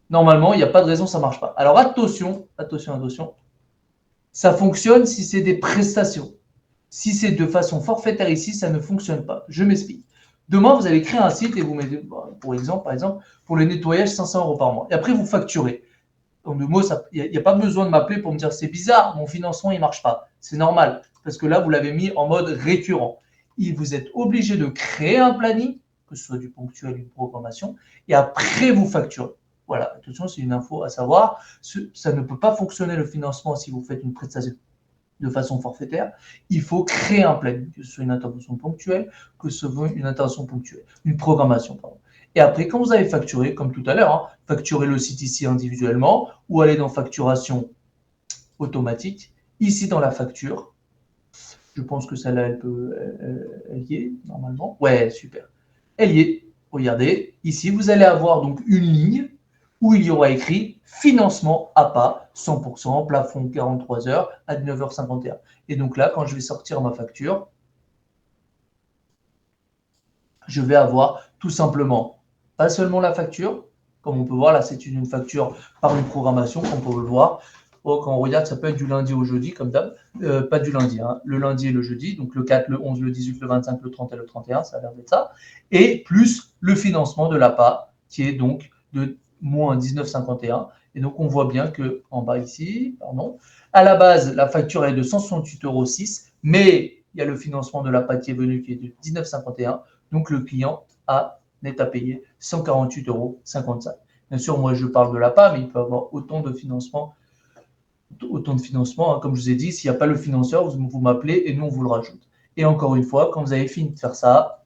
Normalement, il n'y a pas de raison, ça ne marche pas. Alors attention, attention, attention. Ça fonctionne si c'est des prestations. Si c'est de façon forfaitaire ici, ça ne fonctionne pas. Je m'explique. Demain, vous allez créer un site et vous mettez, pour exemple, par exemple, pour le nettoyage, 500 € par mois. Et après, vous facturez. En deux mots, il n'y a pas besoin de m'appeler pour me dire c'est bizarre, mon financement, il ne marche pas. C'est normal, parce que là, vous l'avez mis en mode récurrent. Et vous êtes obligé de créer un planning, que ce soit du ponctuel ou une programmation, et après, vous facturez. Voilà, attention, c'est une info à savoir. Ça ne peut pas fonctionner le financement si vous faites une prestation de façon forfaitaire. Il faut créer un planning, que ce soit une intervention ponctuelle, que ce soit une intervention ponctuelle, une programmation, pardon. Et après, quand vous avez facturé, comme tout à l'heure, hein, facturez le site ici individuellement ou aller dans facturation automatique. Ici, dans la facture, je pense que celle-là, elle y est, normalement. Ouais, super. Elle y est. Regardez, ici, vous allez avoir donc une ligne où il y aura écrit financement APA, 100%, plafond 43 heures à 19h51. Et donc là, quand je vais sortir ma facture, je vais avoir tout simplement pas seulement la facture, comme on peut voir, là c'est une facture par une programmation, comme on peut le voir. Quand on regarde, ça peut être du lundi au jeudi, comme d'hab. Pas du lundi, hein. Le lundi et le jeudi, donc le 4, le 11, le 18, le 25, le 30 et le 31, ça a l'air d'être ça. Et plus le financement de l'APA, qui est donc de moins 19,51. Et donc on voit bien que en bas ici, pardon, à la base, la facture est de 168,06 €, mais il y a le financement de l'APA qui est venu, qui est de 19,51. Donc le client n'est à payer 148,55 €. Bien sûr, moi je parle de l'APA, mais il peut avoir autant de financement, hein. Comme je vous ai dit, s'il n'y a pas le financeur, vous m'appelez et nous on vous le rajoute. Et encore une fois, quand vous avez fini de faire ça,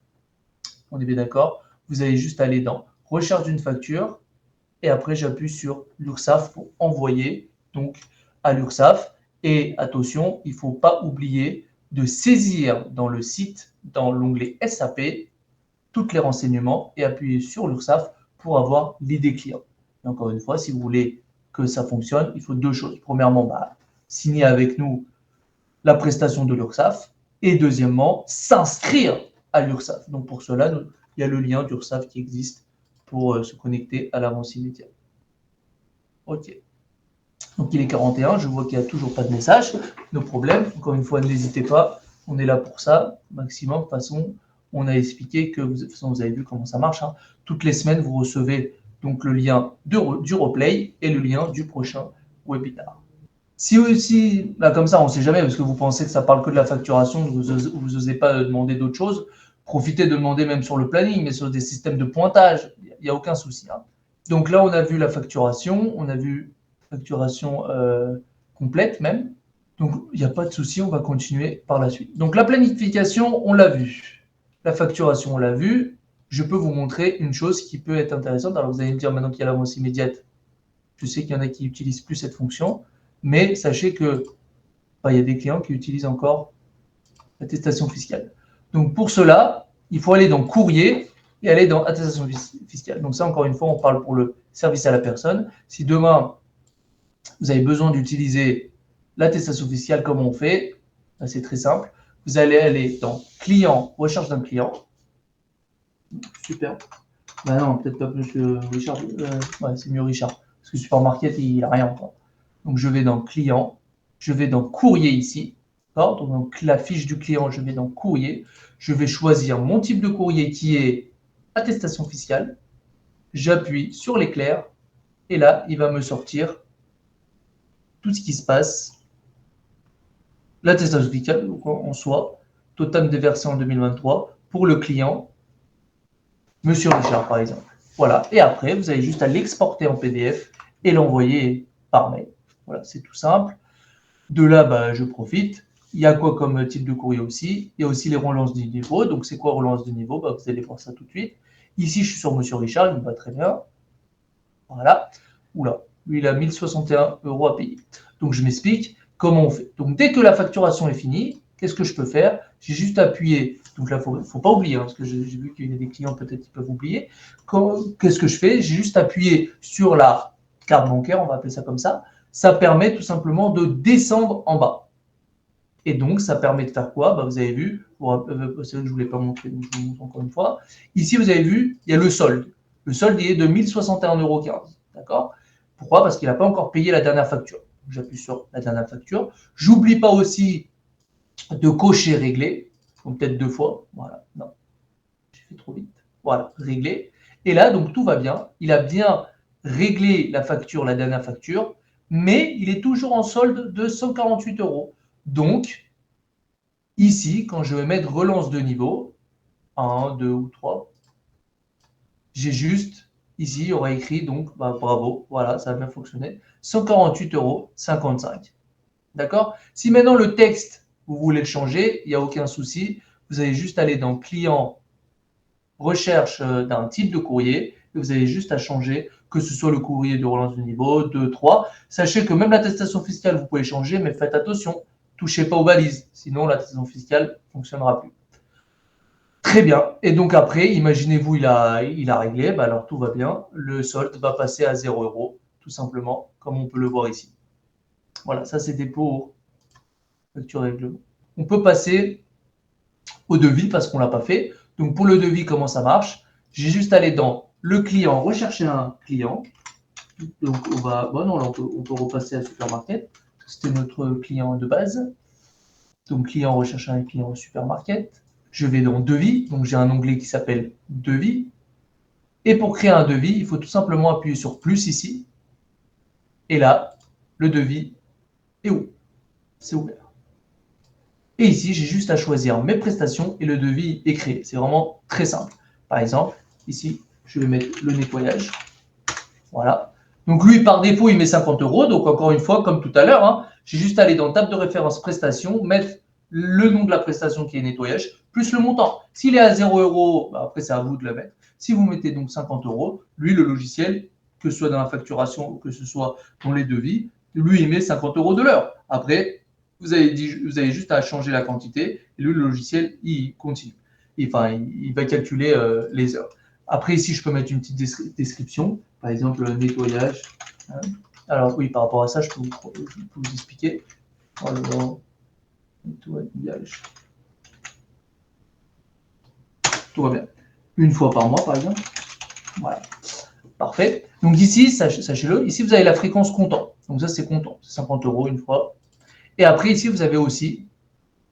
on est bien d'accord, vous allez juste aller dans recherche d'une facture et après j'appuie sur l'URSSAF pour envoyer donc à l'URSSAF. Et attention, il ne faut pas oublier de saisir dans le site, dans l'onglet SAP, tous les renseignements et appuyer sur l'URSSAF pour avoir l'idée client. Et encore une fois, si vous voulez que ça fonctionne, il faut deux choses. Premièrement, signer avec nous la prestation de l'URSSAF et deuxièmement, s'inscrire à l'URSSAF. Donc pour cela, il y a le lien d'URSSAF qui existe pour se connecter à l'avance immédiate. OK. Donc il est 41, je vois qu'il n'y a toujours pas de message. Nos problèmes, encore une fois, n'hésitez pas, on est là pour ça, maximum. De toute façon, on a expliqué que, de toute façon, vous avez vu comment ça marche. Hein. Toutes les semaines, vous recevez donc le lien du replay et le lien du prochain webinar. Si aussi, comme ça, on ne sait jamais, parce que vous pensez que ça parle que de la facturation, vous n'osez pas demander d'autres choses, profiter de demander même sur le planning, mais sur des systèmes de pointage, il n'y a aucun souci. Hein. Donc là, on a vu la facturation, on a vu facturation complète même. Donc, il n'y a pas de souci, on va continuer par la suite. Donc, la planification, on l'a vu. La facturation, on l'a vu. Je peux vous montrer une chose qui peut être intéressante. Alors, vous allez me dire maintenant qu'il y a l'avance immédiate. Je sais qu'il y en a qui n'utilisent plus cette fonction, mais sachez que il y a des clients qui utilisent encore l'attestation fiscale. Donc, pour cela, il faut aller dans courrier et aller dans attestation fiscale. Donc, ça, encore une fois, on parle pour le service à la personne. Si demain, vous avez besoin d'utiliser l'attestation fiscale, comment on fait? C'est très simple. Vous allez aller dans client, recherche d'un client. Super. Ben non, peut-être pas plus que Richard. Ouais, c'est mieux Richard. Parce que Supermarket, il n'a rien encore. Donc, je vais dans client. Je vais dans courrier ici. Donc, la fiche du client, je vais dans courrier. Je vais choisir mon type de courrier qui est attestation fiscale. J'appuie sur l'éclair. Et là, il va me sortir tout ce qui se passe. L'attestation fiscale en soi, total déversé en 2023 pour le client, Monsieur Richard par exemple. Voilà. Et après, vous avez juste à l'exporter en PDF et l'envoyer par mail. Voilà, c'est tout simple. De là, je profite. Il y a quoi comme type de courrier aussi? Il y a aussi les relances de niveau. Donc, c'est quoi relance de niveau? Vous allez voir ça tout de suite. Ici, je suis sur Monsieur Richard, il me va très bien. Voilà. Oula, lui, il a 1061 € à payer. Donc, je m'explique comment on fait. Donc, dès que la facturation est finie, qu'est-ce que je peux faire? J'ai juste appuyé. Donc là, il ne faut pas oublier, hein, parce que j'ai vu qu'il y a des clients peut-être qui peuvent oublier. Qu'est-ce que je fais? J'ai juste appuyé sur la carte bancaire, on va appeler ça comme ça. Ça permet tout simplement de descendre en bas. Et donc, ça permet de faire quoi? Vous avez vu, c'est vrai que je ne vous l'ai pas montré, donc je vous montre encore une fois. Ici, vous avez vu, il y a le solde. Le solde il est de 1061,15 €. D'accord? Pourquoi? Parce qu'il n'a pas encore payé la dernière facture. J'appuie sur la dernière facture. J'oublie pas aussi de cocher régler. Donc peut-être 2 fois. Voilà. Non. J'ai fait trop vite. Voilà. Régler. Et là, donc tout va bien. Il a bien réglé la facture, la dernière facture, mais il est toujours en solde de 148 €. Donc, ici, quand je vais mettre relance de niveau, 1, 2 ou 3, j'ai juste, ici, il y aura écrit, donc, bravo, voilà, ça a bien fonctionné, 148,55 €. D'accord? Si maintenant le texte, vous voulez le changer, il n'y a aucun souci. Vous allez juste aller dans client, recherche d'un type de courrier, et vous avez juste à changer, que ce soit le courrier de relance de niveau, 2, 3. Sachez que même l'attestation fiscale, vous pouvez changer, mais faites attention, touchez pas aux balises, sinon l'attestation fiscale ne fonctionnera plus. Très bien. Et donc après, imaginez-vous, il a réglé, alors tout va bien. Le solde va passer à 0 €, tout simplement, comme on peut le voir ici. Voilà, ça c'était pour facture règlement. On peut passer au devis parce qu'on ne l'a pas fait. Donc pour le devis, comment ça marche? J'ai juste à aller dans le client, rechercher un client. Donc on va, non, là, on peut repasser à Supermarket. C'était notre client de base. Donc client, rechercher un client au Supermarket. Je vais dans devis. Donc j'ai un onglet qui s'appelle devis. Et pour créer un devis, il faut tout simplement appuyer sur plus ici. Et là, le devis est où? C'est ouvert. Et ici, j'ai juste à choisir mes prestations et le devis est créé. C'est vraiment très simple. Par exemple, ici, je vais mettre le nettoyage. Voilà. Donc lui, par défaut, il met 50 €. Donc encore une fois, comme tout à l'heure, hein, j'ai juste à aller dans table de référence prestations, mettre le nom de la prestation qui est nettoyage, plus le montant. S'il est à 0 €, après c'est à vous de le mettre. Si vous mettez donc 50 €, lui, le logiciel, que ce soit dans la facturation ou que ce soit dans les devis, lui, il met 50 € de l'heure. Après, vous avez juste à changer la quantité et lui, le logiciel, il continue. Il va calculer les heures. Après, ici, je peux mettre une petite description, par exemple, nettoyage. Hein. Alors, oui, par rapport à ça, je peux vous expliquer. Alors, nettoyage. Tout va bien. Une fois par mois, par exemple. Voilà. Parfait. Donc, ici, sachez-le, ici, vous avez la fréquence comptant. Donc, ça, c'est comptant. C'est 50 € une fois. Et après, ici, vous avez aussi,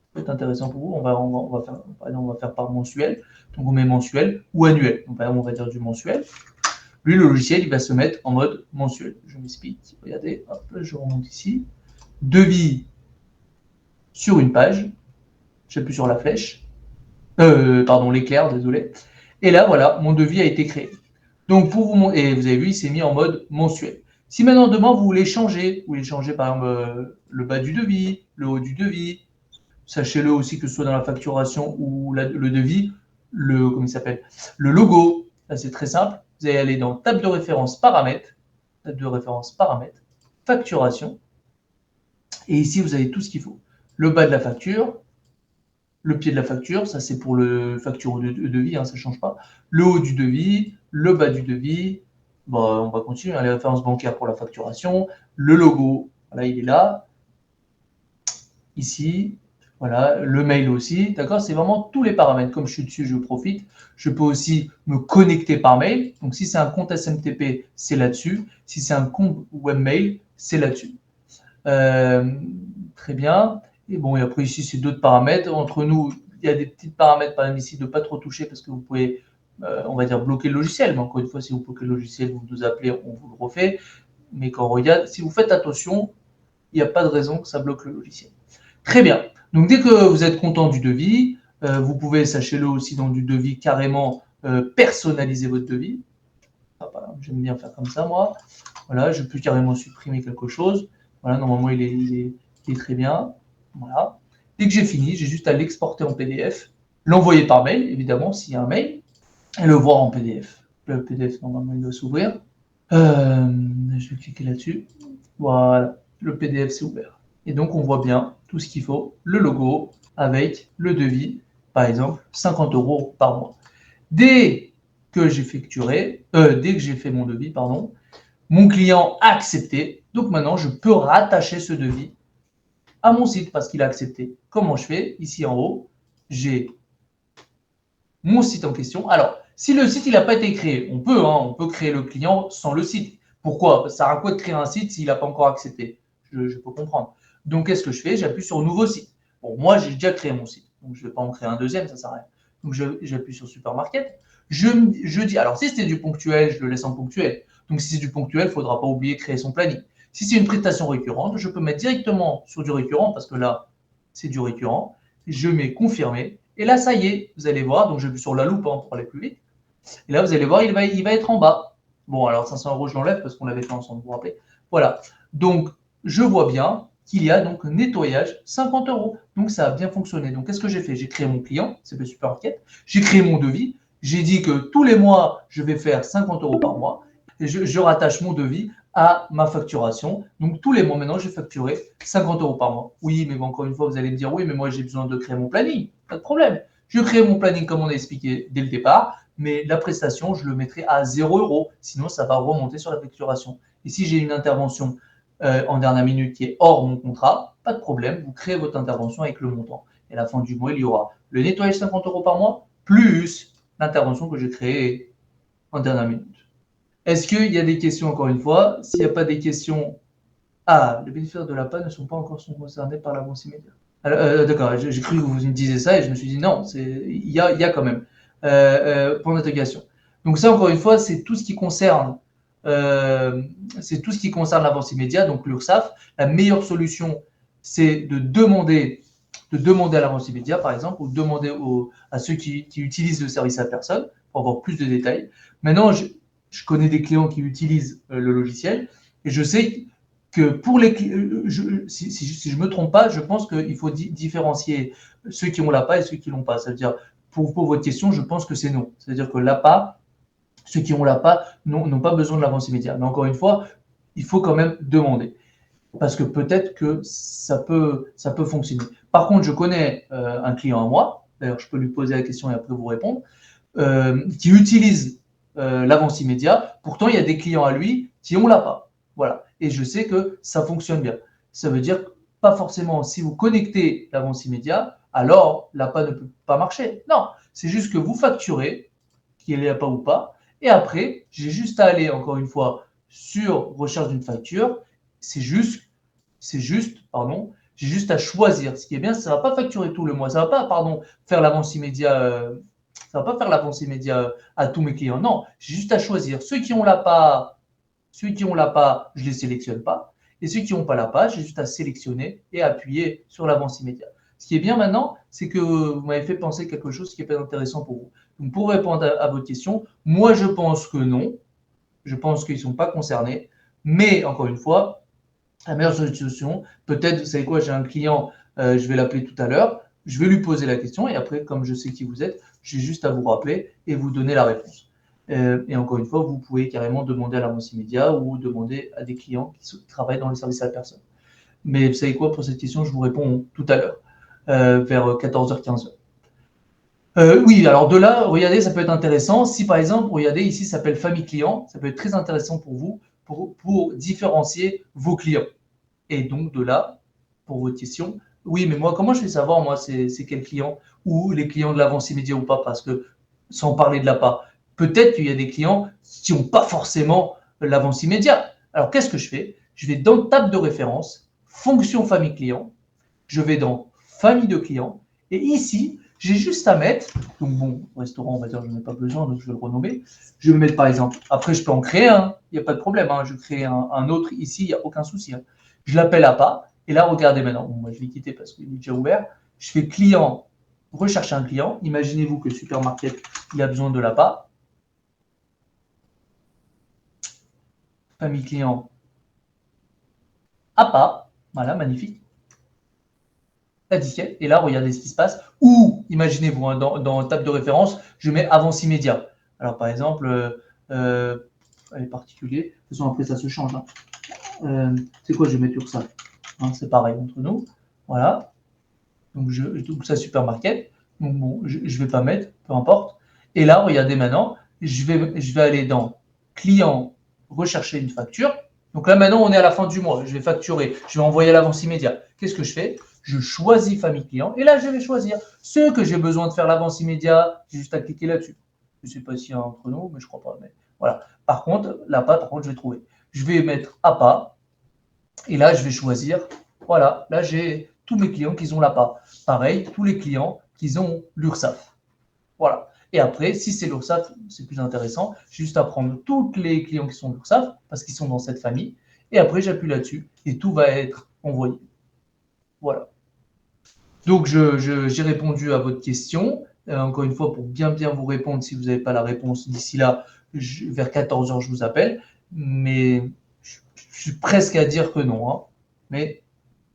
ça peut être intéressant pour vous, on va faire, par exemple, on va faire par mensuel. Donc, on met mensuel ou annuel. Donc, par exemple, on va dire du mensuel. Lui, le logiciel, il va se mettre en mode mensuel. Je m'explique. Regardez, hop, je remonte ici. Devis sur une page. J'appuie sur la flèche. Pardon, l'éclair, désolé. Et là, voilà, mon devis a été créé. Donc, et vous avez vu, il s'est mis en mode mensuel. Si maintenant, demain, vous voulez changer par exemple le bas du devis, le haut du devis, sachez-le aussi que ce soit dans la facturation ou le devis, comment il s'appelle, le logo, là, c'est très simple. Vous allez aller dans table de référence paramètres, facturation, et ici, vous avez tout ce qu'il faut. Le bas de la facture, le pied de la facture, ça c'est pour le facture de devis, hein, ça ne change pas. Le haut du devis, le bas du devis, bon, on va continuer, hein, les références bancaires pour la facturation, le logo, voilà, il est là, ici, voilà, le mail aussi, d'accord, c'est vraiment tous les paramètres. Comme je suis dessus, je profite. Je peux aussi me connecter par mail. Donc si c'est un compte SMTP, c'est là-dessus. Si c'est un compte webmail, c'est là-dessus. Euh, Très bien. Et bon, et après ici, c'est d'autres paramètres. Entre nous, il y a des petits paramètres, par exemple ici, de ne pas trop toucher parce que vous pouvez, on va dire, bloquer le logiciel. Mais encore une fois, si vous bloquez le logiciel, vous nous appelez, on vous le refait. Mais quand on regarde, si vous faites attention, il n'y a pas de raison que ça bloque le logiciel. Très bien. Donc, dès que vous êtes content du devis, vous pouvez, sachez-le aussi, dans du devis, carrément personnaliser votre devis. Ah, voilà, j'aime bien faire comme ça, moi. Voilà, je peux carrément supprimer quelque chose. Voilà, normalement, il est très bien. Voilà. Dès que j'ai fini, j'ai juste à l'exporter en PDF, l'envoyer par mail, évidemment, s'il y a un mail, et le voir en PDF. Le PDF, normalement, il doit s'ouvrir. Je vais cliquer là-dessus. Voilà, le PDF s'est ouvert. Et donc, on voit bien tout ce qu'il faut, le logo avec le devis, par exemple, 50 € par mois. Dès que j'ai dès que j'ai fait mon devis, pardon, mon client a accepté. Donc maintenant, je peux rattacher ce devis à mon site parce qu'il a accepté. Comment je fais? Ici en haut, j'ai mon site en question. Alors, si le site n'a pas été créé, on peut créer le client sans le site. Pourquoi? Ça sert à quoi de créer un site s'il n'a pas encore accepté? Je peux comprendre. Donc, qu'est-ce que je fais? J'appuie sur Nouveau site. Bon, moi, j'ai déjà créé mon site. Donc, je ne vais pas en créer un deuxième, ça ne sert à rien. Donc, j'appuie sur Supermarket. Je dis, alors, si c'était du ponctuel, je le laisse en ponctuel. Donc, si c'est du ponctuel, il ne faudra pas oublier de créer son planning. Si c'est une prestation récurrente, je peux mettre directement sur du récurrent parce que là, c'est du récurrent. Je mets confirmer. Et là, ça y est, vous allez voir. Donc, j'appuie sur la loupe pour aller plus vite. Et là, vous allez voir, il va être en bas. Bon, alors 500 €, je l'enlève parce qu'on l'avait fait ensemble, vous vous rappelez. Voilà. Donc, je vois bien qu'il y a donc nettoyage 50 €. Donc, ça a bien fonctionné. Donc, qu'est-ce que j'ai fait? J'ai créé mon client, c'est le Supermarket. J'ai créé mon devis. J'ai dit que tous les mois, je vais faire 50 € par mois. Et je rattache mon devis à ma facturation. Donc, tous les mois, maintenant, je vais facturer 50 € par mois. Oui, mais bon, encore une fois, vous allez me dire, oui, mais moi, j'ai besoin de créer mon planning. Pas de problème. Je crée mon planning comme on a expliqué dès le départ, mais la prestation, je le mettrai à 0 €. Sinon, ça va remonter sur la facturation. Et si j'ai une intervention en dernière minute qui est hors mon contrat, pas de problème, vous créez votre intervention avec le montant. Et à la fin du mois, il y aura le nettoyage 50 € par mois, plus l'intervention que j'ai créée en dernière minute. Est-ce qu'il y a des questions encore une fois? S'il n'y a pas des questions, les bénéficiaires de l'APA ne sont pas encore concernés par l'avance immédiate. D'accord, j'ai cru que vous me disiez ça et je me suis dit non, il y a quand même point d'interrogation. Donc ça, encore une fois, c'est tout ce qui concerne l'avance immédiate, donc l'URSSAF. La meilleure solution, c'est de demander à l'avance immédiate, par exemple, ou demander à ceux qui utilisent le service à personne pour avoir plus de détails. Maintenant, je connais des clients qui utilisent le logiciel et je sais que pour les si je me trompe pas, je pense qu'il faut différencier ceux qui ont l'APA et ceux qui l'ont pas. C'est-à-dire, pour votre question, je pense que c'est non. C'est-à-dire que l'APA, ceux qui ont l'APA n'ont pas besoin de l'avance immédiate. Mais encore une fois, il faut quand même demander. Parce que peut-être que ça peut fonctionner. Par contre, je connais un client à moi, d'ailleurs je peux lui poser la question et après vous répondre, qui utilise l'avance immédiate. Pourtant, il y a des clients à lui qui ont l'APA. Voilà. Et je sais que ça fonctionne bien. Ça veut dire que pas forcément, si vous connectez l'avance immédiate, alors l'APA ne peut pas marcher. Non, c'est juste que vous facturez, qu'il y ait l'APA ou pas, et après, j'ai juste à aller, encore une fois, sur recherche d'une facture. C'est juste, j'ai juste à choisir. Ce qui est bien, ça ne va pas facturer tout le mois. Ça ne va pas, faire l'avance immédiate. Ça ne va pas faire l'avance immédiate à tous mes clients. Non, j'ai juste à choisir. Ceux qui ont l'APA, je ne les sélectionne pas. Et ceux qui n'ont pas l'APA, j'ai juste à sélectionner et appuyer sur l'avance immédiate. Ce qui est bien maintenant, c'est que vous m'avez fait penser quelque chose qui est pas intéressant pour vous. Donc, pour répondre à votre question, moi, je pense que non. Je pense qu'ils ne sont pas concernés. Mais, encore une fois, la meilleure solution, peut-être, vous savez quoi, j'ai un client, je vais l'appeler tout à l'heure, je vais lui poser la question et après, comme je sais qui vous êtes, j'ai juste à vous rappeler et vous donner la réponse. Et encore une fois, vous pouvez carrément demander à l'avance immédiat ou demander à des clients qui travaillent dans les services à la personne. Mais vous savez quoi, pour cette question, je vous réponds tout à l'heure, vers 14h, 15h. Oui, alors de là, regardez, ça peut être intéressant. Si par exemple, regardez, ici, ça s'appelle famille client, ça peut être très intéressant pour vous pour différencier vos clients. Et donc de là, pour votre question, oui, mais moi, comment je vais savoir, moi, c'est quel client ou les clients de l'avance immédiat ou pas? Parce que, sans parler de la part, peut-être qu'il y a des clients qui n'ont pas forcément l'avance immédiat. Alors, qu'est-ce que je fais? Je vais dans table de référence, fonction famille client, je vais dans famille de clients, et ici, j'ai juste à mettre, donc bon, restaurant, on va dire, je n'en ai pas besoin, donc je vais le renommer. Je vais mettre par exemple, après je peux en créer un, il n'y a pas de problème, hein, je crée un autre ici, il n'y a aucun souci. Hein. Je l'appelle APA, et là, regardez maintenant, bon, moi je vais quitter parce qu'il est déjà ouvert. Je fais client, rechercher un client. Imaginez-vous que le supermarket, il a besoin de l'APA. Famille client, APA, voilà, magnifique. La disquette, et là, regardez ce qui se passe. Ou, imaginez-vous, hein, dans table de référence, je mets avance immédiat. Alors, par exemple, elle est particulier. De toute façon, après, ça se change. Hein. C'est quoi, je vais mettre URSAF. Hein, c'est pareil entre nous. Voilà. Donc, ça, supermarket. Donc, bon, je ne vais pas mettre, peu importe. Et là, regardez maintenant, je vais aller dans client, rechercher une facture. Donc là, maintenant, on est à la fin du mois. Je vais facturer. Je vais envoyer l'avance immédiat. Qu'est-ce que je fais? Je choisis famille client. Et là, je vais choisir ceux que j'ai besoin de faire l'avance immédiat. J'ai juste à cliquer là-dessus. Je ne sais pas s'il y a entre nous, mais je ne crois pas. Mais voilà. Par contre, l'APA, par contre, je vais trouver. Je vais mettre APA. Et là, je vais choisir. Voilà. Là, j'ai tous mes clients qui ont l'APA. Pareil, tous les clients qui ont l'URSSAF. Voilà. Et après, si c'est l'URSSAF, c'est plus intéressant. J'ai juste à prendre tous les clients qui sont l'URSSAF, parce qu'ils sont dans cette famille. Et après, j'appuie là-dessus et tout va être envoyé. Voilà. Donc, j'ai répondu à votre question. Encore une fois, pour bien vous répondre, si vous n'avez pas la réponse d'ici là, vers 14h, je vous appelle. Mais je suis presque à dire que non. Hein. Mais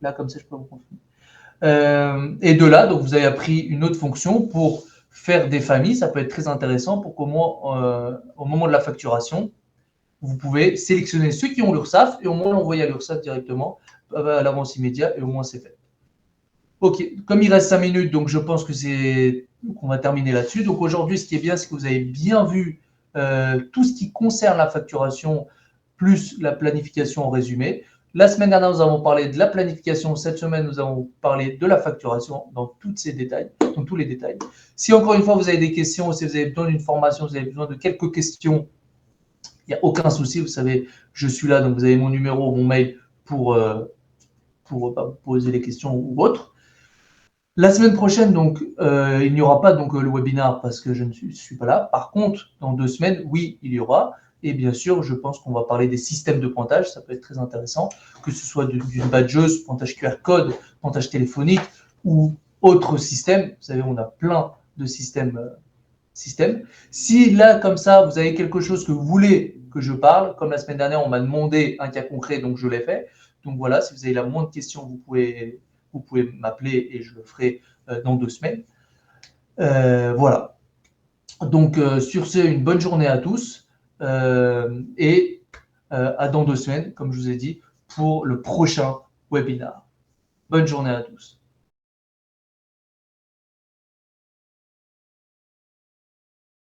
là, comme ça, je peux vous confirmer. Et de là, donc, vous avez appris une autre fonction pour faire des familles. Ça peut être très intéressant pour qu'au moment de la facturation, vous pouvez sélectionner ceux qui ont l'URSSAF et au moins l'envoyer à l'URSSAF directement à l'avance immédiat et au moins c'est fait. Ok, comme il reste 5 minutes, donc je pense qu'on va terminer là-dessus. Donc aujourd'hui, ce qui est bien, c'est que vous avez bien vu tout ce qui concerne la facturation plus la planification en résumé. La semaine dernière, nous avons parlé de la planification. Cette semaine, nous avons parlé de la facturation dans tous les détails. Si encore une fois, vous avez des questions, si vous avez besoin d'une formation, vous avez besoin de quelques questions, il n'y a aucun souci. Vous savez, je suis là, donc vous avez mon numéro, mon mail pour poser les questions ou autres. La semaine prochaine, donc, il n'y aura pas donc le webinaire parce que je ne suis pas là. Par contre, dans 2 semaines, oui, il y aura. Et bien sûr, je pense qu'on va parler des systèmes de pointage. Ça peut être très intéressant, que ce soit d'une badgeuse, pointage QR code, pointage téléphonique ou autre système. Vous savez, on a plein de systèmes. Si là, comme ça, vous avez quelque chose que vous voulez que je parle, comme la semaine dernière, on m'a demandé un cas concret, donc je l'ai fait. Donc voilà, si vous avez la moindre question, vous pouvez m'appeler et je le ferai dans 2 semaines. Voilà. Donc, sur ce, une bonne journée à tous et à dans 2 semaines, comme je vous ai dit, pour le prochain webinaire. Bonne journée à tous.